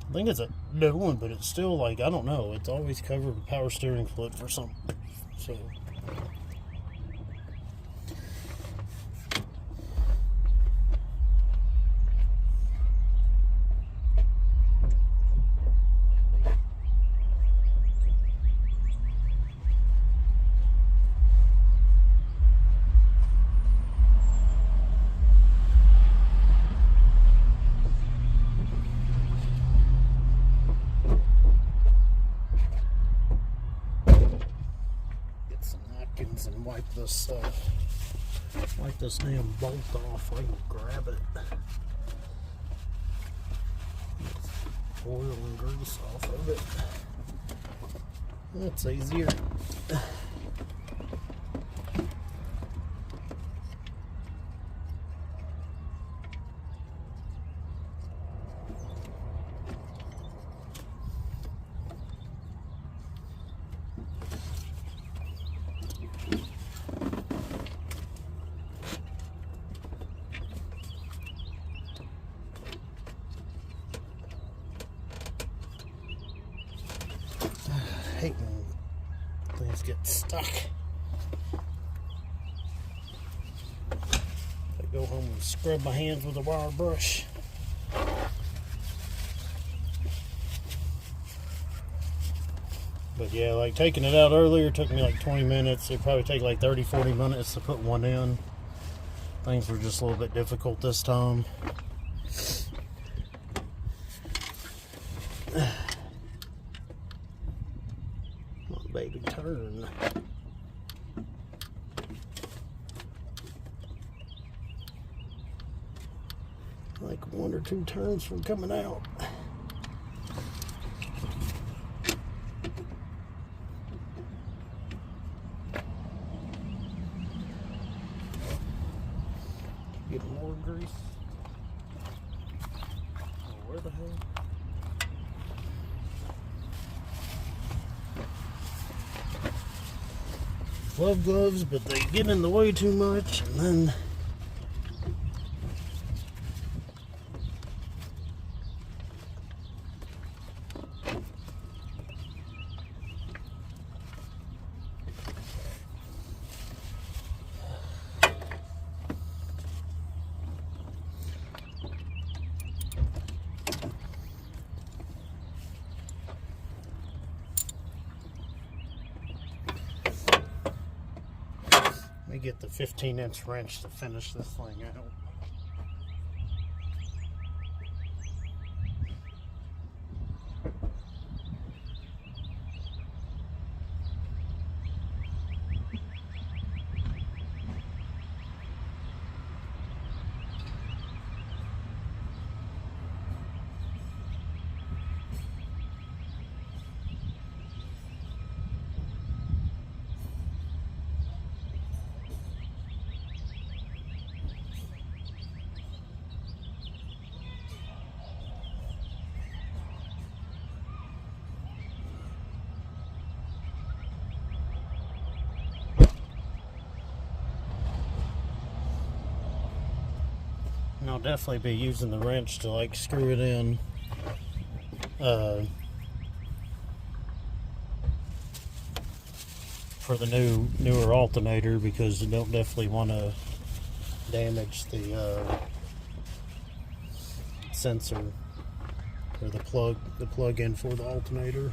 I think it's a new one, but it's still like, I don't know, it's always covered with power steering fluid for something. So and wipe this damn bolt off. I can grab it. Oil and grease off of it. That's easier. hate when things get stuck. I go home and scrub my hands with a wire brush. But yeah, like taking it out earlier took me like 20 minutes. It'd probably take like 30-40 minutes to put one in. Things were just a little bit difficult this time. Come on, baby, turn. Like 1 or 2 turns from coming out. Get more grease. Oh, where the hell? Love gloves, but they get in the way too much, and then let me get the 15-inch wrench to finish this thing out. And I'll definitely be using the wrench to like screw it in. For the newer alternator, because you don't definitely want to damage the sensor or the plug-in for the alternator.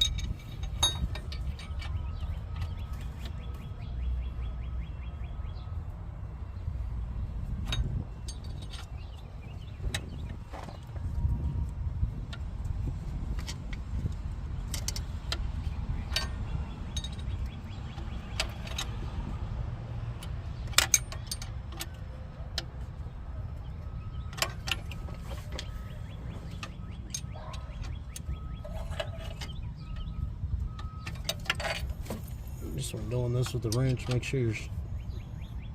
Just when doing this with the wrench, make sure you're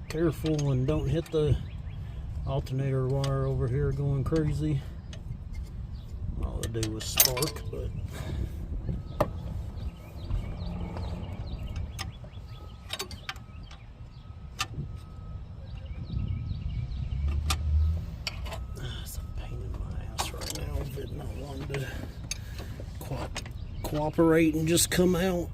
careful and don't hit the alternator wire over here going crazy. All I do was spark, but it's a pain in my ass right now. But not wanting to cooperate and just come out.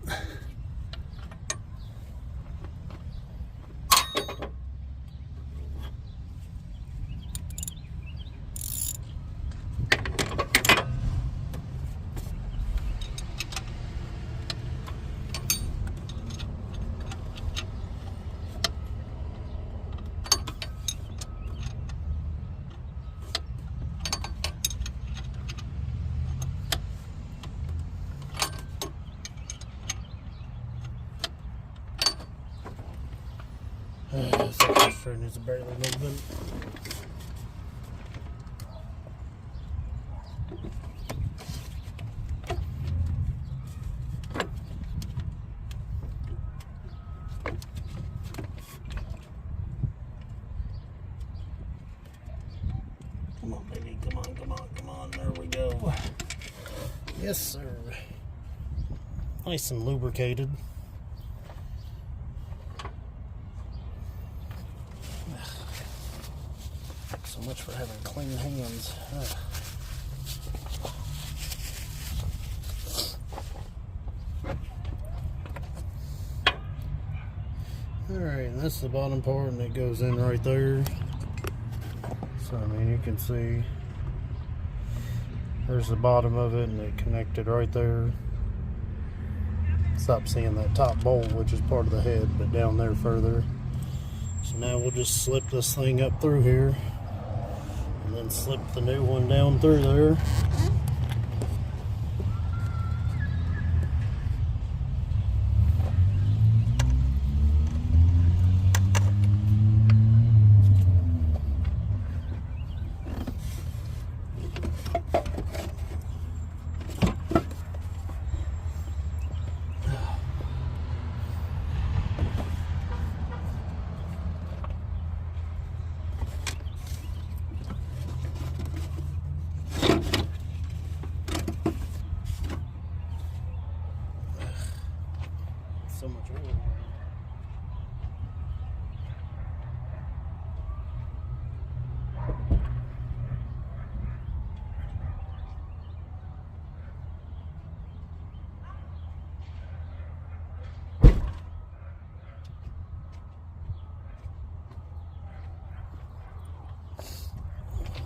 This furnace is barely moving. Come on, baby. Come on, come on, come on. There we go. Yes, sir. Nice and lubricated. So much for having clean hands. Alright, and that's the bottom part, and it goes in right there. So I mean, you can see there's the bottom of it, and it connected right there. Stop seeing that top bowl, which is part of the head, but down there further. So now we'll just slip this thing up through here, and then slip the new one down through there. So much oil.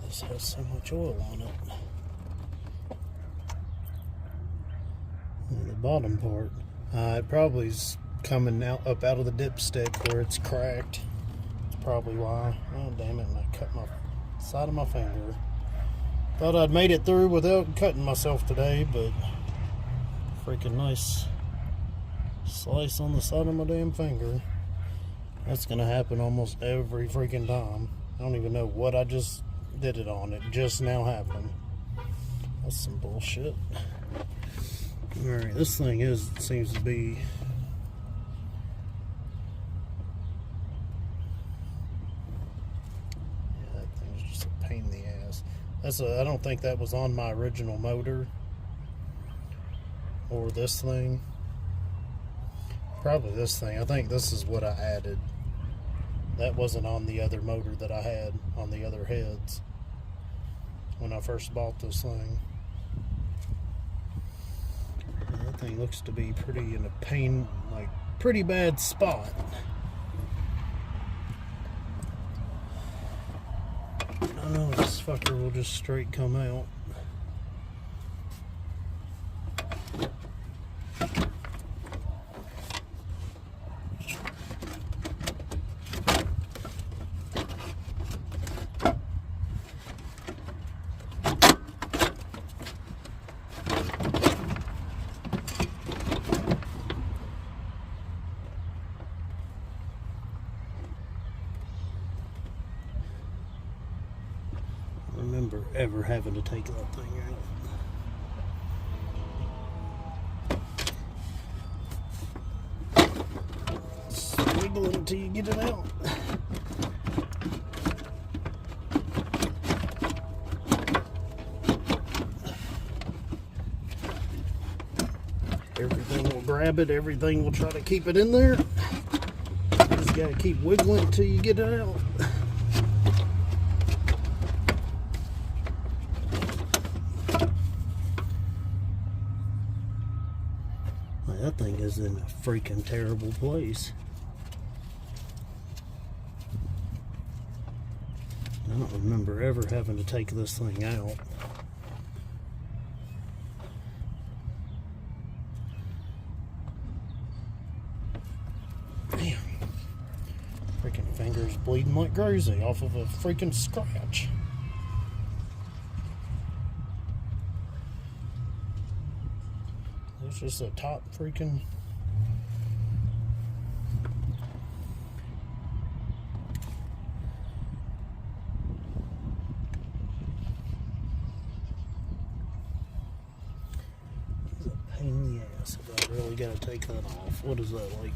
This has so much oil on it. And the bottom part. It probably is coming out up out of the dipstick where it's cracked. That's probably why. Oh damn it! And I cut my side of my finger. Thought I'd made it through without cutting myself today, but freaking nice slice on the side of my damn finger. That's gonna happen almost every freaking time. I don't even know what I just did it on. It just now happened. That's some bullshit. Alright, this thing seems to be that thing's just a pain in the ass. I don't think that was on my original motor or this thing. Probably this thing. I think this is what I added. That wasn't on the other motor that I had on the other heads when I first bought this thing. That thing looks to be pretty in a pretty bad spot. I know this fucker will just straight come out. Remember ever having to take that thing out. Just wiggle it until you get it out. Everything will grab it, everything will try to keep it in there. You just gotta keep wiggling until you get it out. That thing is in a freaking terrible place. I don't remember ever having to take this thing out. Damn. Freaking fingers bleeding like crazy off of a freaking scratch. It's just a top freaking it's a pain in the ass if I really gotta take that off. What is that like?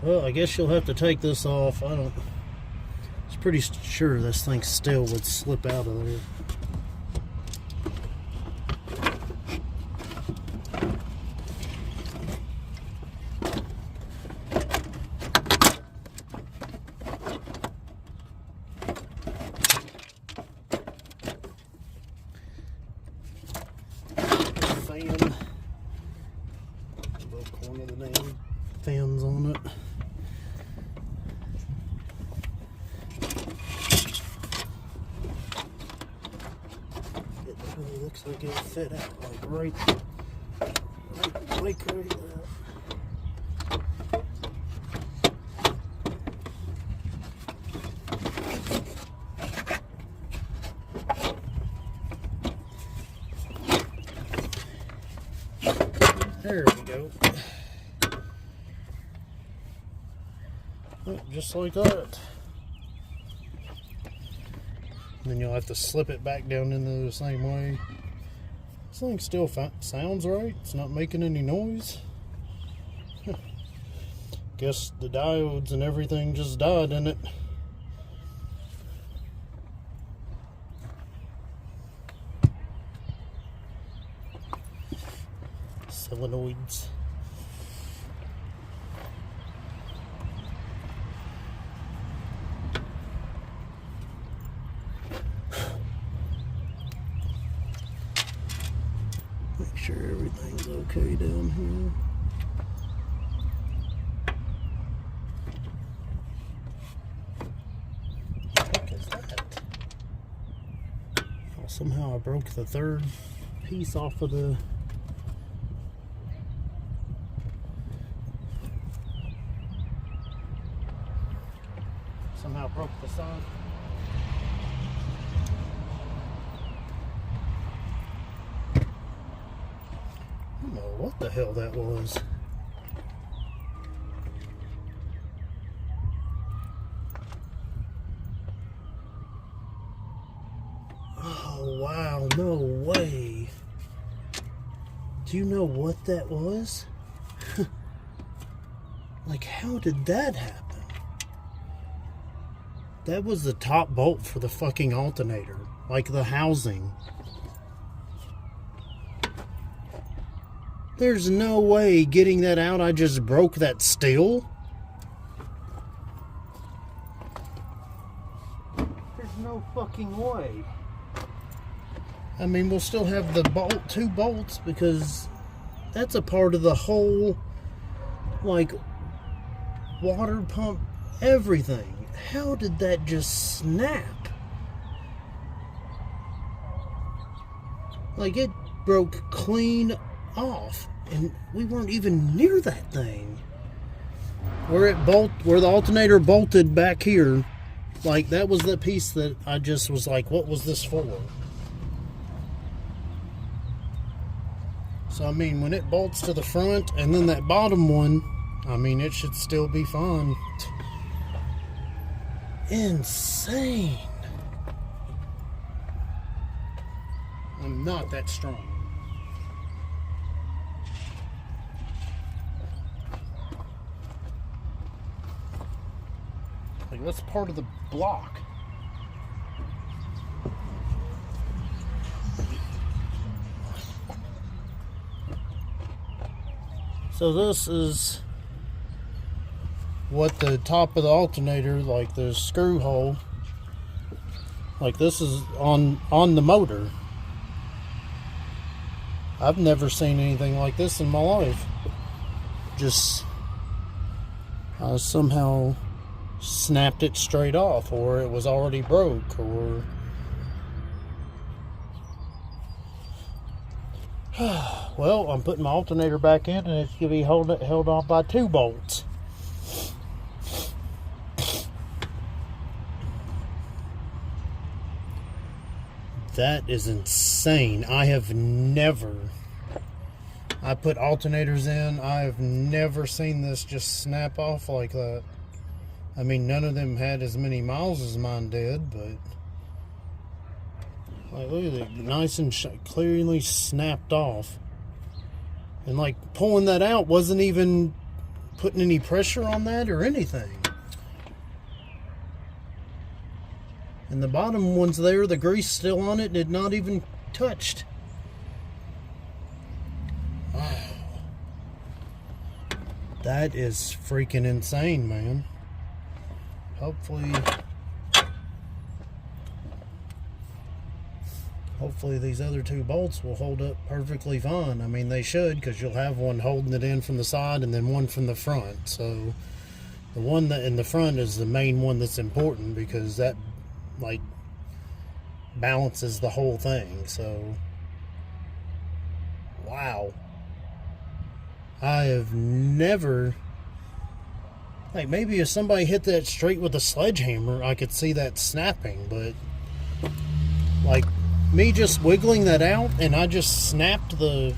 Well, I guess you'll have to take this off. I was pretty sure this thing still would slip out of there. looks like it'll fit out like right there. There we go. Oh, just like that. Then you'll have to slip it back down into the same way. This thing still sounds right. It's not making any noise. Guess the diodes and everything just died in it. Solenoids. Make sure everything's okay down here. What is that? Oh, somehow I broke the third piece off of the... Somehow broke the side. I don't know what the hell that was. Oh wow, no way. Do you know what that was? Like, how did that happen? That was the top bolt for the fucking alternator. Like the housing. There's no way getting that out, I just broke that steel. There's no fucking way. I mean, we'll still have the bolt, 2 bolts, because that's a part of the whole, like, water pump, everything. How did that just snap? Like, it broke clean off, and we weren't even near that thing. Where the alternator bolted back here, like, that was the piece that I just was like, what was this for? So I mean, when it bolts to the front, and then that bottom one, I mean, it should still be fine. Insane. I'm not that strong. Like, that's part of the block. So this is what the top of the alternator, like the screw hole, like this is on the motor. I've never seen anything like this in my life. Just I somehow snapped it straight off, or it was already broke, or well, I'm putting my alternator back in, and it's going to be held on by 2 bolts. That is insane. I put alternators in, I have never seen this just snap off like that. I mean, none of them had as many miles as mine did, but like, look at it, nice and clearly snapped off. And like, pulling that out wasn't even putting any pressure on that or anything. And the bottom one's there, the grease still on it, did not even touched. Wow. That is freaking insane, man. Hopefully these other 2 bolts will hold up perfectly fine. I mean, they should, because you'll have one holding it in from the side and then one from the front. So the one that in the front is the main one that's important, because that like balances the whole thing. So Wow. I have never... Like, maybe if somebody hit that straight with a sledgehammer, I could see that snapping, but... Like, me just wiggling that out, and I just snapped the...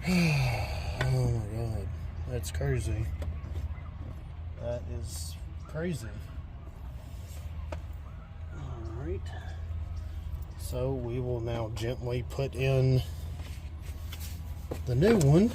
Oh my god. That's crazy. That is crazy. Alright. So, we will now gently put in the new one.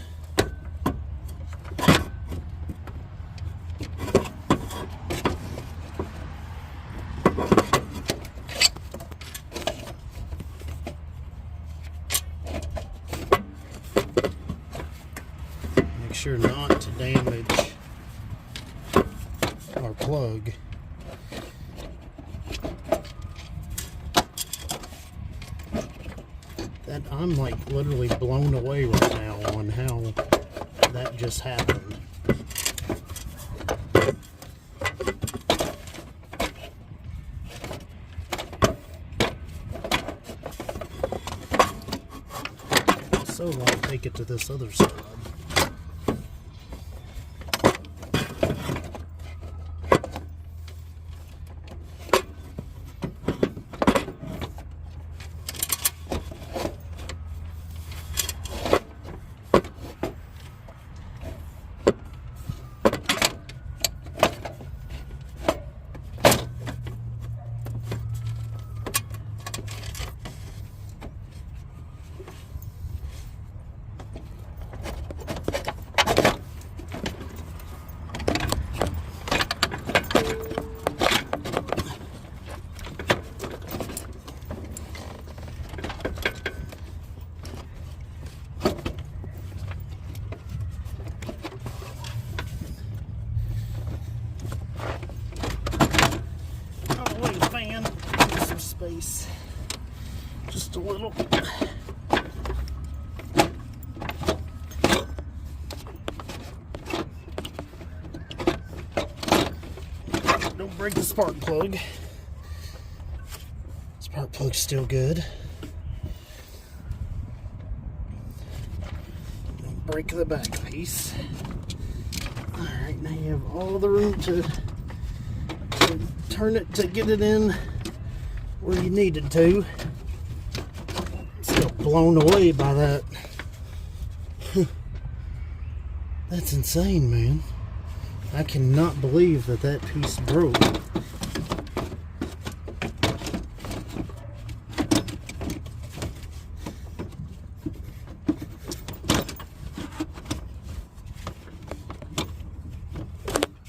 Make sure not to damage our plug. That I'm like literally blown away right now on how that just happened. So I'll take it to this other side. Space just a little. Don't break the spark plug. Spark plug's still good. Don't break the back piece. Alright, now you have all the room to turn it to get it in where you needed to. Still blown away by that. That's insane, man. I cannot believe that that piece broke.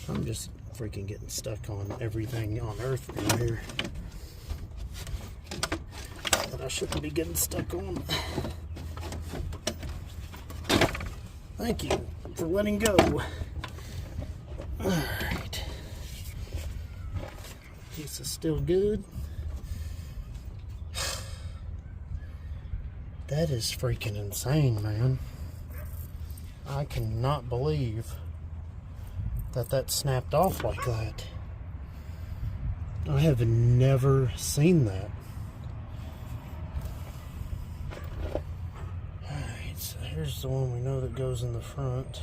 I'm just freaking getting stuck on everything on earth in here that I shouldn't be getting stuck on. Thank you for letting go. Alright. Piece is still good. That is freaking insane, man. I cannot believe that that snapped off like that. I have never seen that. Alright, so here's the one we know that goes in the front.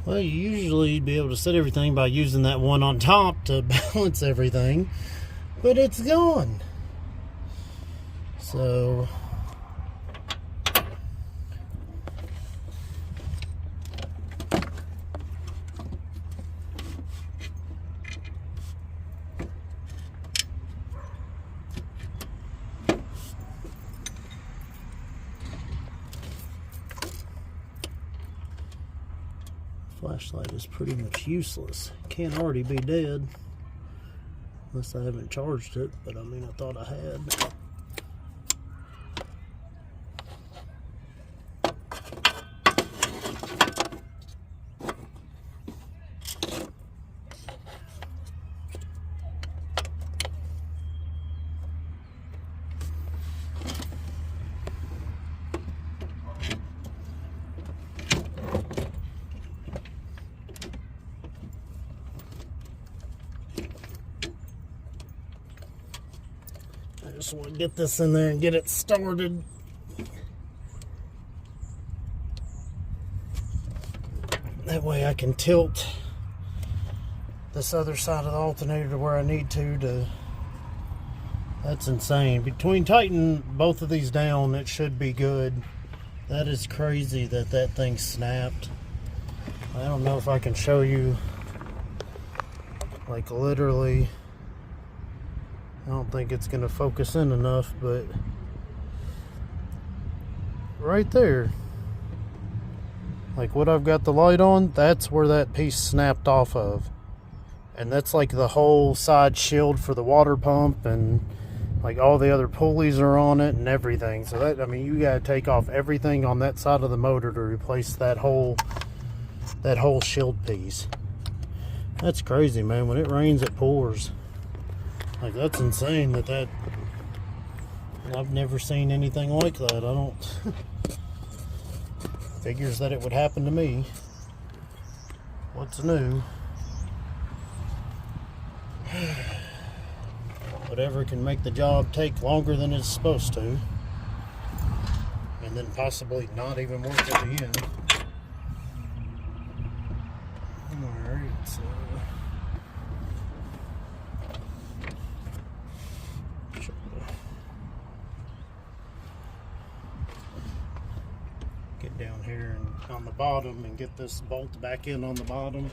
Well, you usually be able to set everything by using that one on top to balance everything, but it's gone. So flashlight is pretty much useless. Can't already be dead unless I haven't charged it, but I mean, I thought I had. just want to get this in there and get it started. That way I can tilt this other side of the alternator to where I need to. That's insane. Between tightening both of these down, it should be good. That is crazy that that thing snapped. I don't know if I can show you, like, literally. I don't think it's going to focus in enough, but right there, like what I've got the light on, that's where that piece snapped off of. And that's like the whole side shield for the water pump, and like all the other pulleys are on it and everything. So that, I mean, you got to take off everything on that side of the motor to replace that whole shield piece. That's crazy, man. When it rains, it pours. Like, that's insane that I've never seen anything like that. I don't figures that it would happen to me. What's new? Whatever can make the job take longer than it's supposed to, and then possibly not even work at the end. Alright, so get down here and on the bottom and get this bolt back in on the bottom.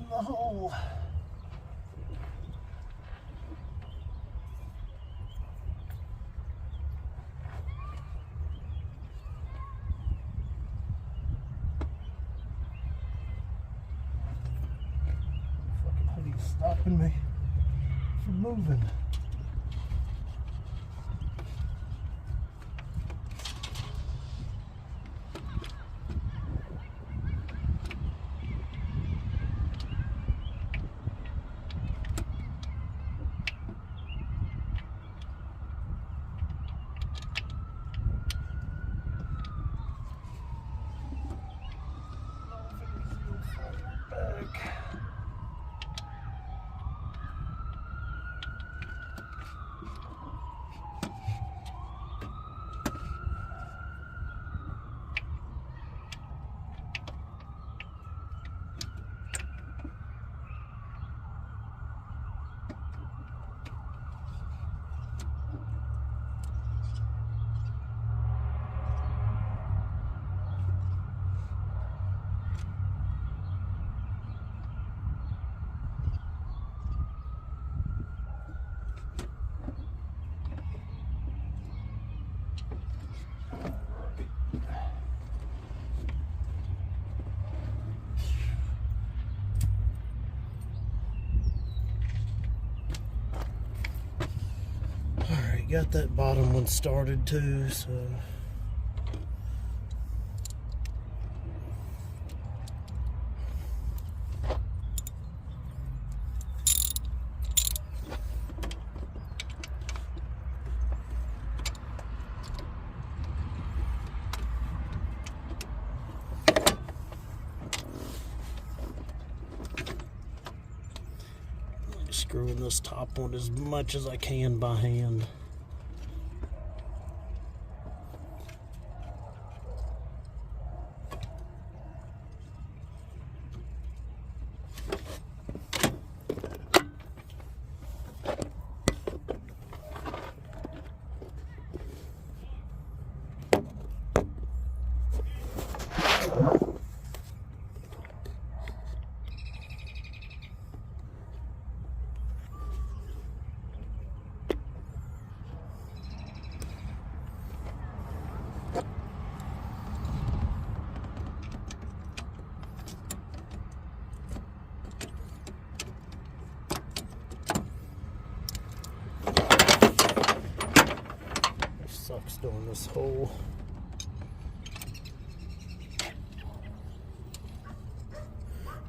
The hole. Fucking hoodie's stopping me from moving. Got that bottom one started too, so screwing this top one as much as I can by hand. Just doing this whole.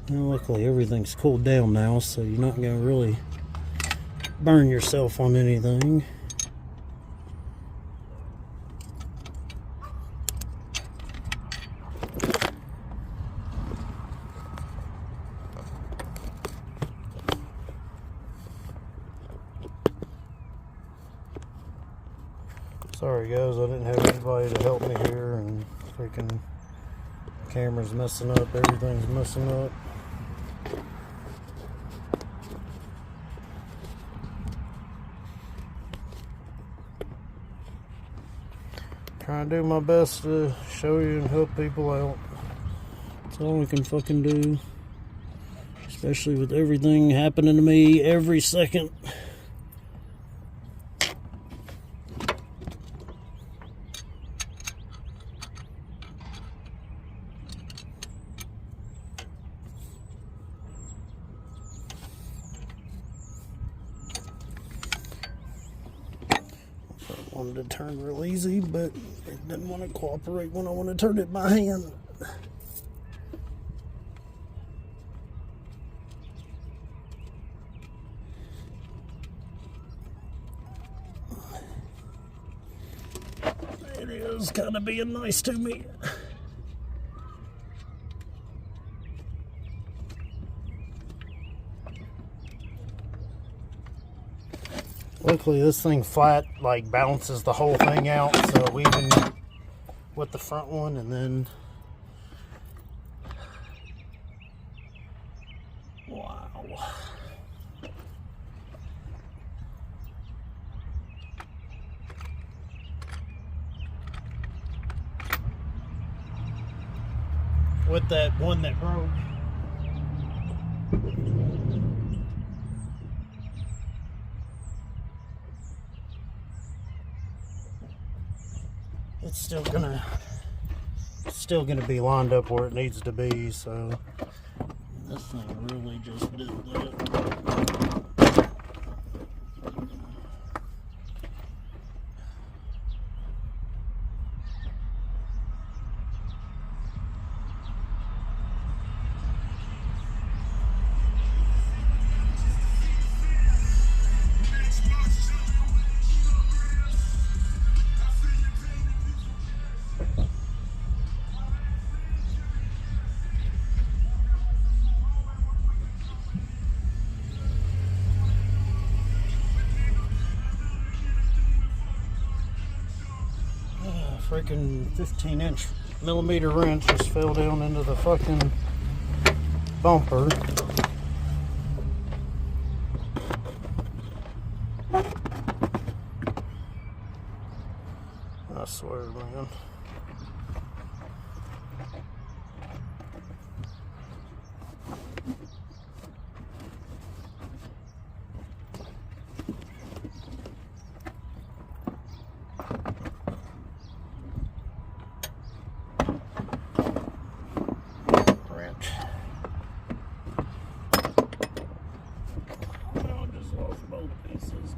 Well, luckily everything's cooled down now, so you're not going to really burn yourself on anything. Sorry guys, I didn't have anybody to help me here, and freaking camera's messing up, everything's messing up. Trying to do my best to show you and help people out. That's all we can fucking do. Especially with everything happening to me every second. Wanted to turn real easy, but it didn't want to cooperate when I want to turn it by hand. It is kind of being nice to me. Luckily this thing flat like balances the whole thing out, so we even with the front one, and then wow. With that one that broke. It's still gonna be lined up where it needs to be, so this thing really just did that. Freaking 15-inch wrench just fell down into the fucking bumper. I swear, man.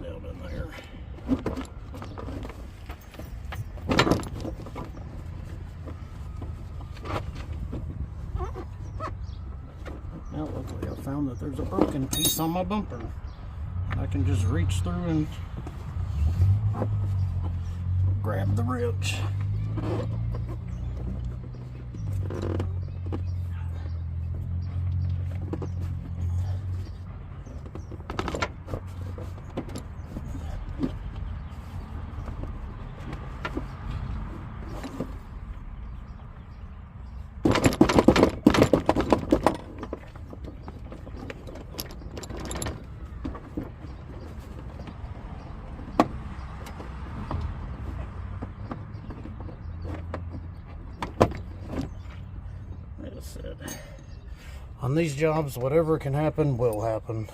Down in there. Now luckily I found that there's a broken piece on my bumper. I can just reach through and grab the wrench. Said, on these jobs, whatever can happen will happen.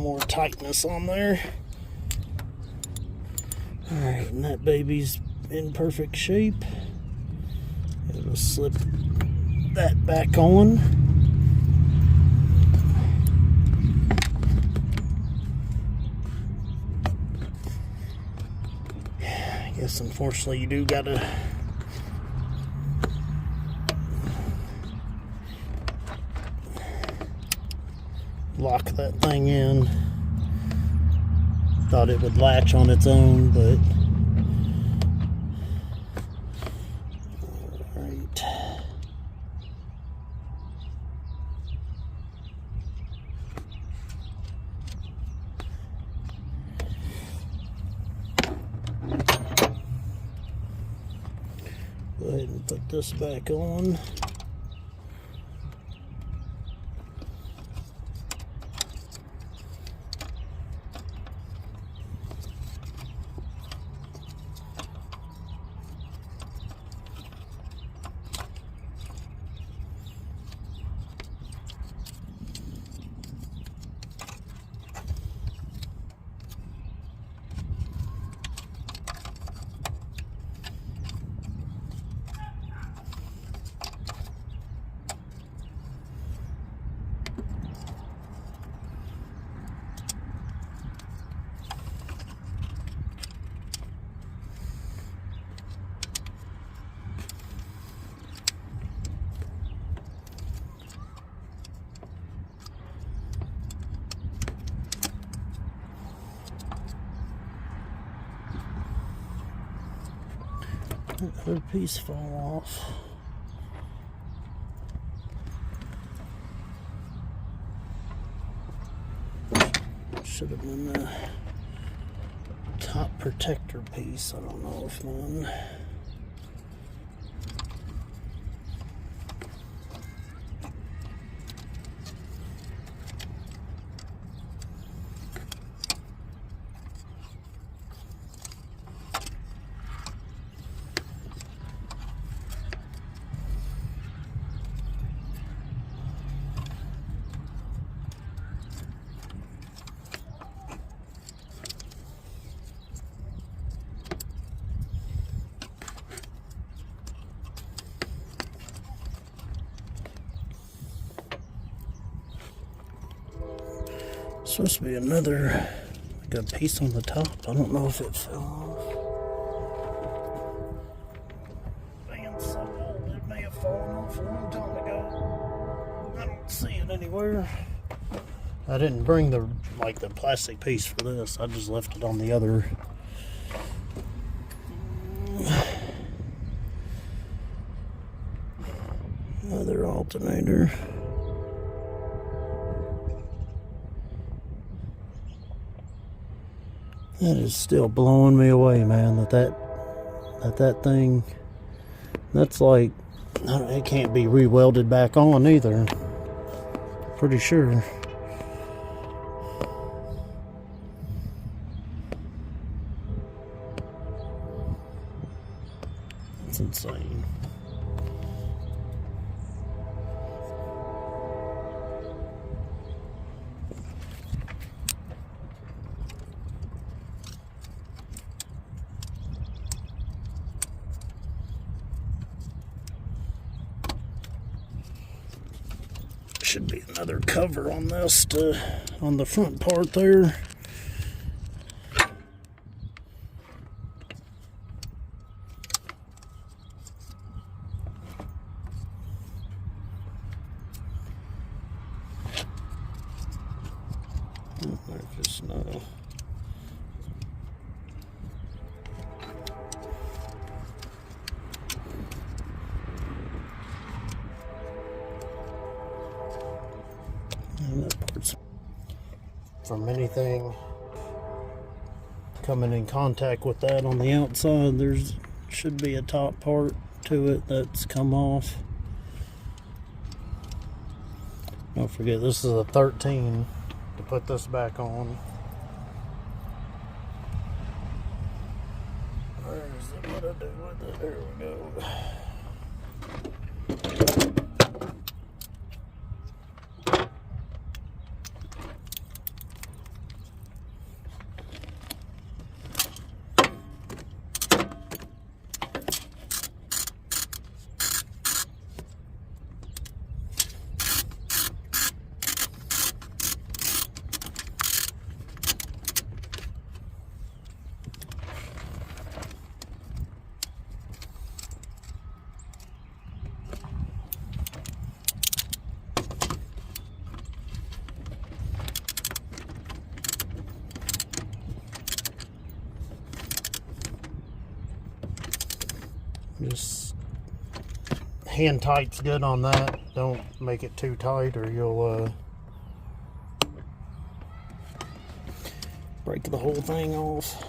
more tightness on there. Alright, and that baby's in perfect shape. It'll slip that back on. I guess unfortunately you do gotta lock that thing in. Thought it would latch on its own, but alright. Go ahead and put this back on. That other piece fall off. Should have been the top protector piece. I don't know if mine. Supposed to be another, like a piece on the top. I don't know if it fell off. Band's so old, it may have fallen off a long time ago. I don't see it anywhere. I didn't bring the plastic piece for this. I just left it on the other. Other alternator. That is still blowing me away, man, that thing, that's like, it can't be re-welded back on either. Pretty sure. That's insane. Should be another cover on this on the front part there. There's just no. And that part's from anything coming in contact with that on the outside. There's should be a top part to it that's come off. Don't forget, this is a 13 to put this back on. Where is it? What I do with it? There we go. Just hand tight's good on that. Don't make it too tight or you'll break the whole thing off.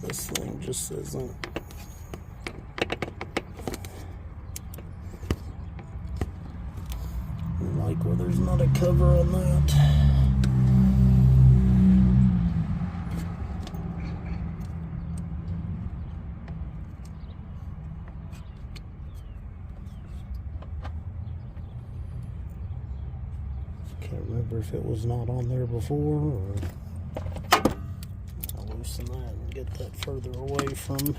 This thing just isn't. Like where there's not a cover on that. Can't remember if it was not on there before, or I'll loosen that and get that further away from.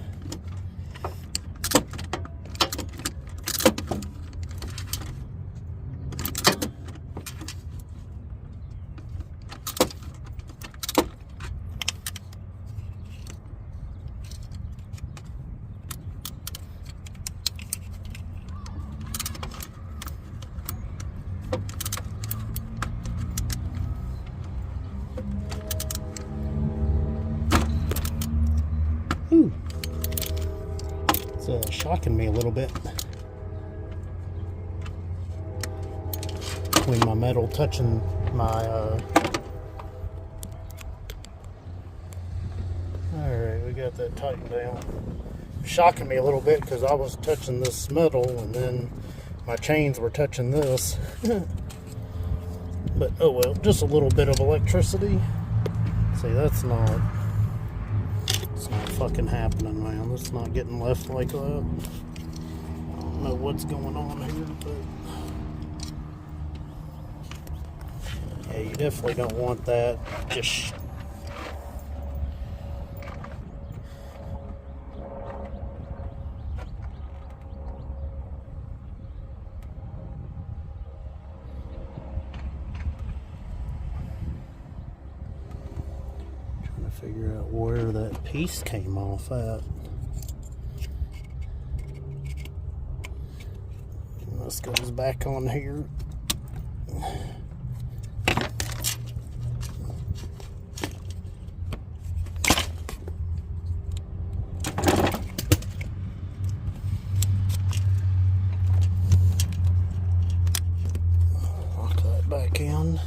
It's shocking me a little bit. Between my metal touching my alright, we got that tightened down. Shocking me a little bit because I was touching this metal and then my chains were touching this. But oh well, just a little bit of electricity. See, that's not fucking happening, man. It's not getting left like that. I don't know what's going on here, but yeah, you definitely don't want that. Just figure out where that piece came off at. And this goes back on here. Lock that back in.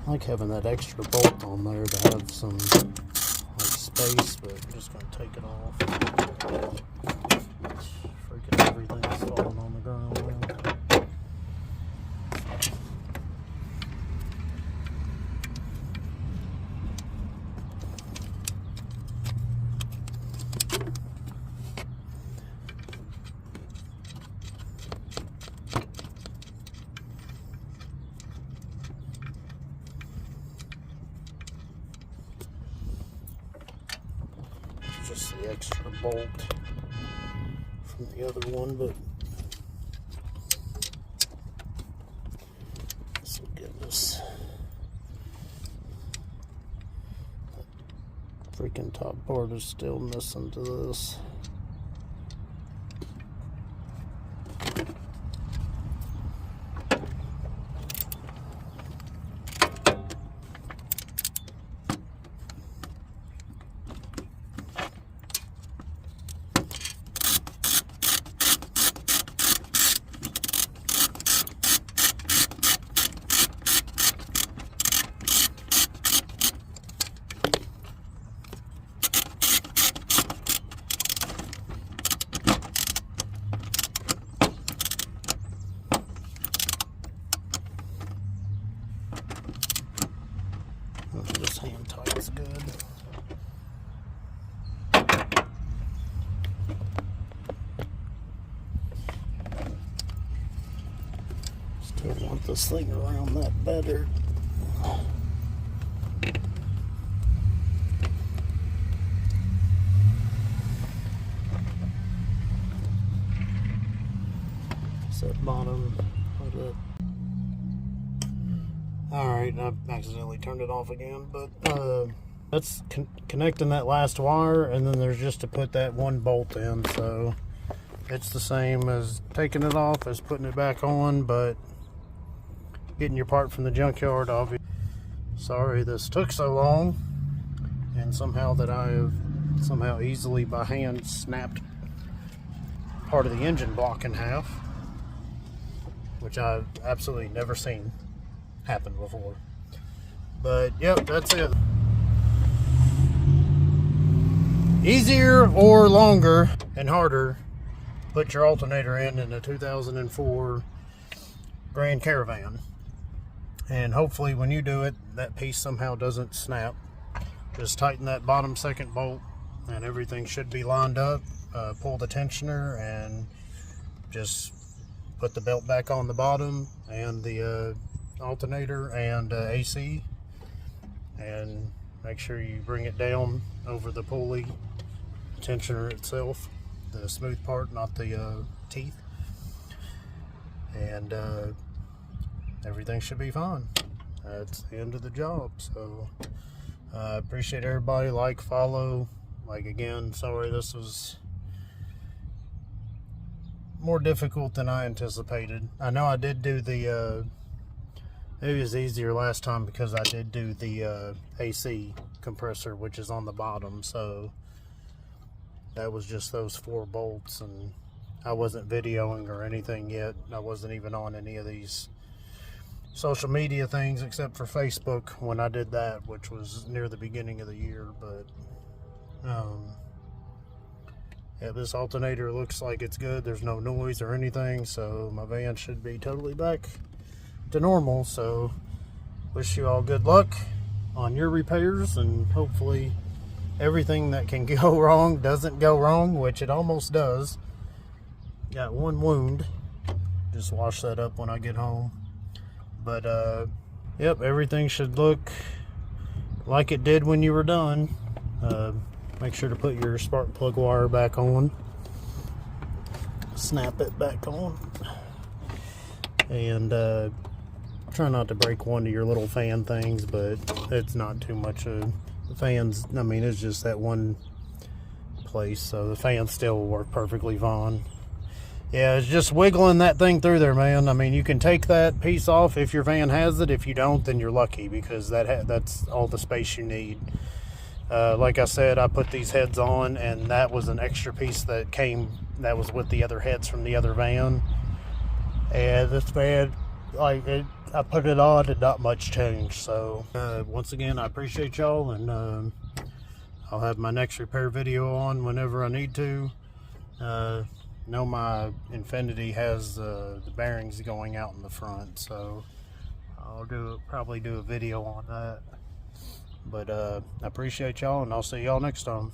I like having that extra bolt on there to have some like space, but I'm just going to take it off. Freaking everything's falling on the ground now. Just the extra bolt from the other one, but this will give us that freaking top part is still missing to this. this thing around that better. Set bottom. Alright, I accidentally turned it off again, but that's connecting that last wire, and then there's just to put that one bolt in, so it's the same as taking it off as putting it back on, but getting your part from the junkyard, obviously. Sorry this took so long, and somehow that I have easily by hand snapped part of the engine block in half, which I've absolutely never seen happen before. But yep, that's it. Easier or longer and harder, put your alternator in a 2004 Grand Caravan. And hopefully when you do it, that piece somehow doesn't snap. Just tighten that bottom second bolt and everything should be lined up. Pull the tensioner and just put the belt back on the bottom and the alternator and AC, and make sure you bring it down over the pulley tensioner itself, the smooth part, not the teeth, and everything should be fine. That's the end of the job. So I appreciate everybody. Like, follow. Like, again, sorry this was more difficult than I anticipated. I know I did do the maybe it was easier last time because I did do the AC compressor, which is on the bottom, so that was just those 4 bolts, and I wasn't videoing or anything yet. I wasn't even on any of these social media things except for Facebook when I did that, which was near the beginning of the year. But yeah, this alternator looks like it's good. There's no noise or anything, so my van should be totally back to normal. So wish you all good luck on your repairs, and hopefully everything that can go wrong doesn't go wrong, which it almost does. Got one wound, just wash that up when I get home. But yep, everything should look like it did when you were done. Make sure to put your spark plug wire back on. Snap it back on. And try not to break one of your little fan things, but it's not too much of the fans. I mean, it's just that one place, so the fans still will work perfectly fine. Yeah, it's just wiggling that thing through there, man. I mean, you can take that piece off if your van has it. If you don't, then you're lucky, because that's all the space you need. Like I said, I put these heads on, and that was an extra piece that was with the other heads from the other van. And this van, I put it on and not much changed. So once again, I appreciate y'all, and I'll have my next repair video on whenever I need to. Know my Infinity has the bearings going out in the front, so I'll probably do a video on that. But I appreciate y'all, and I'll see y'all next time.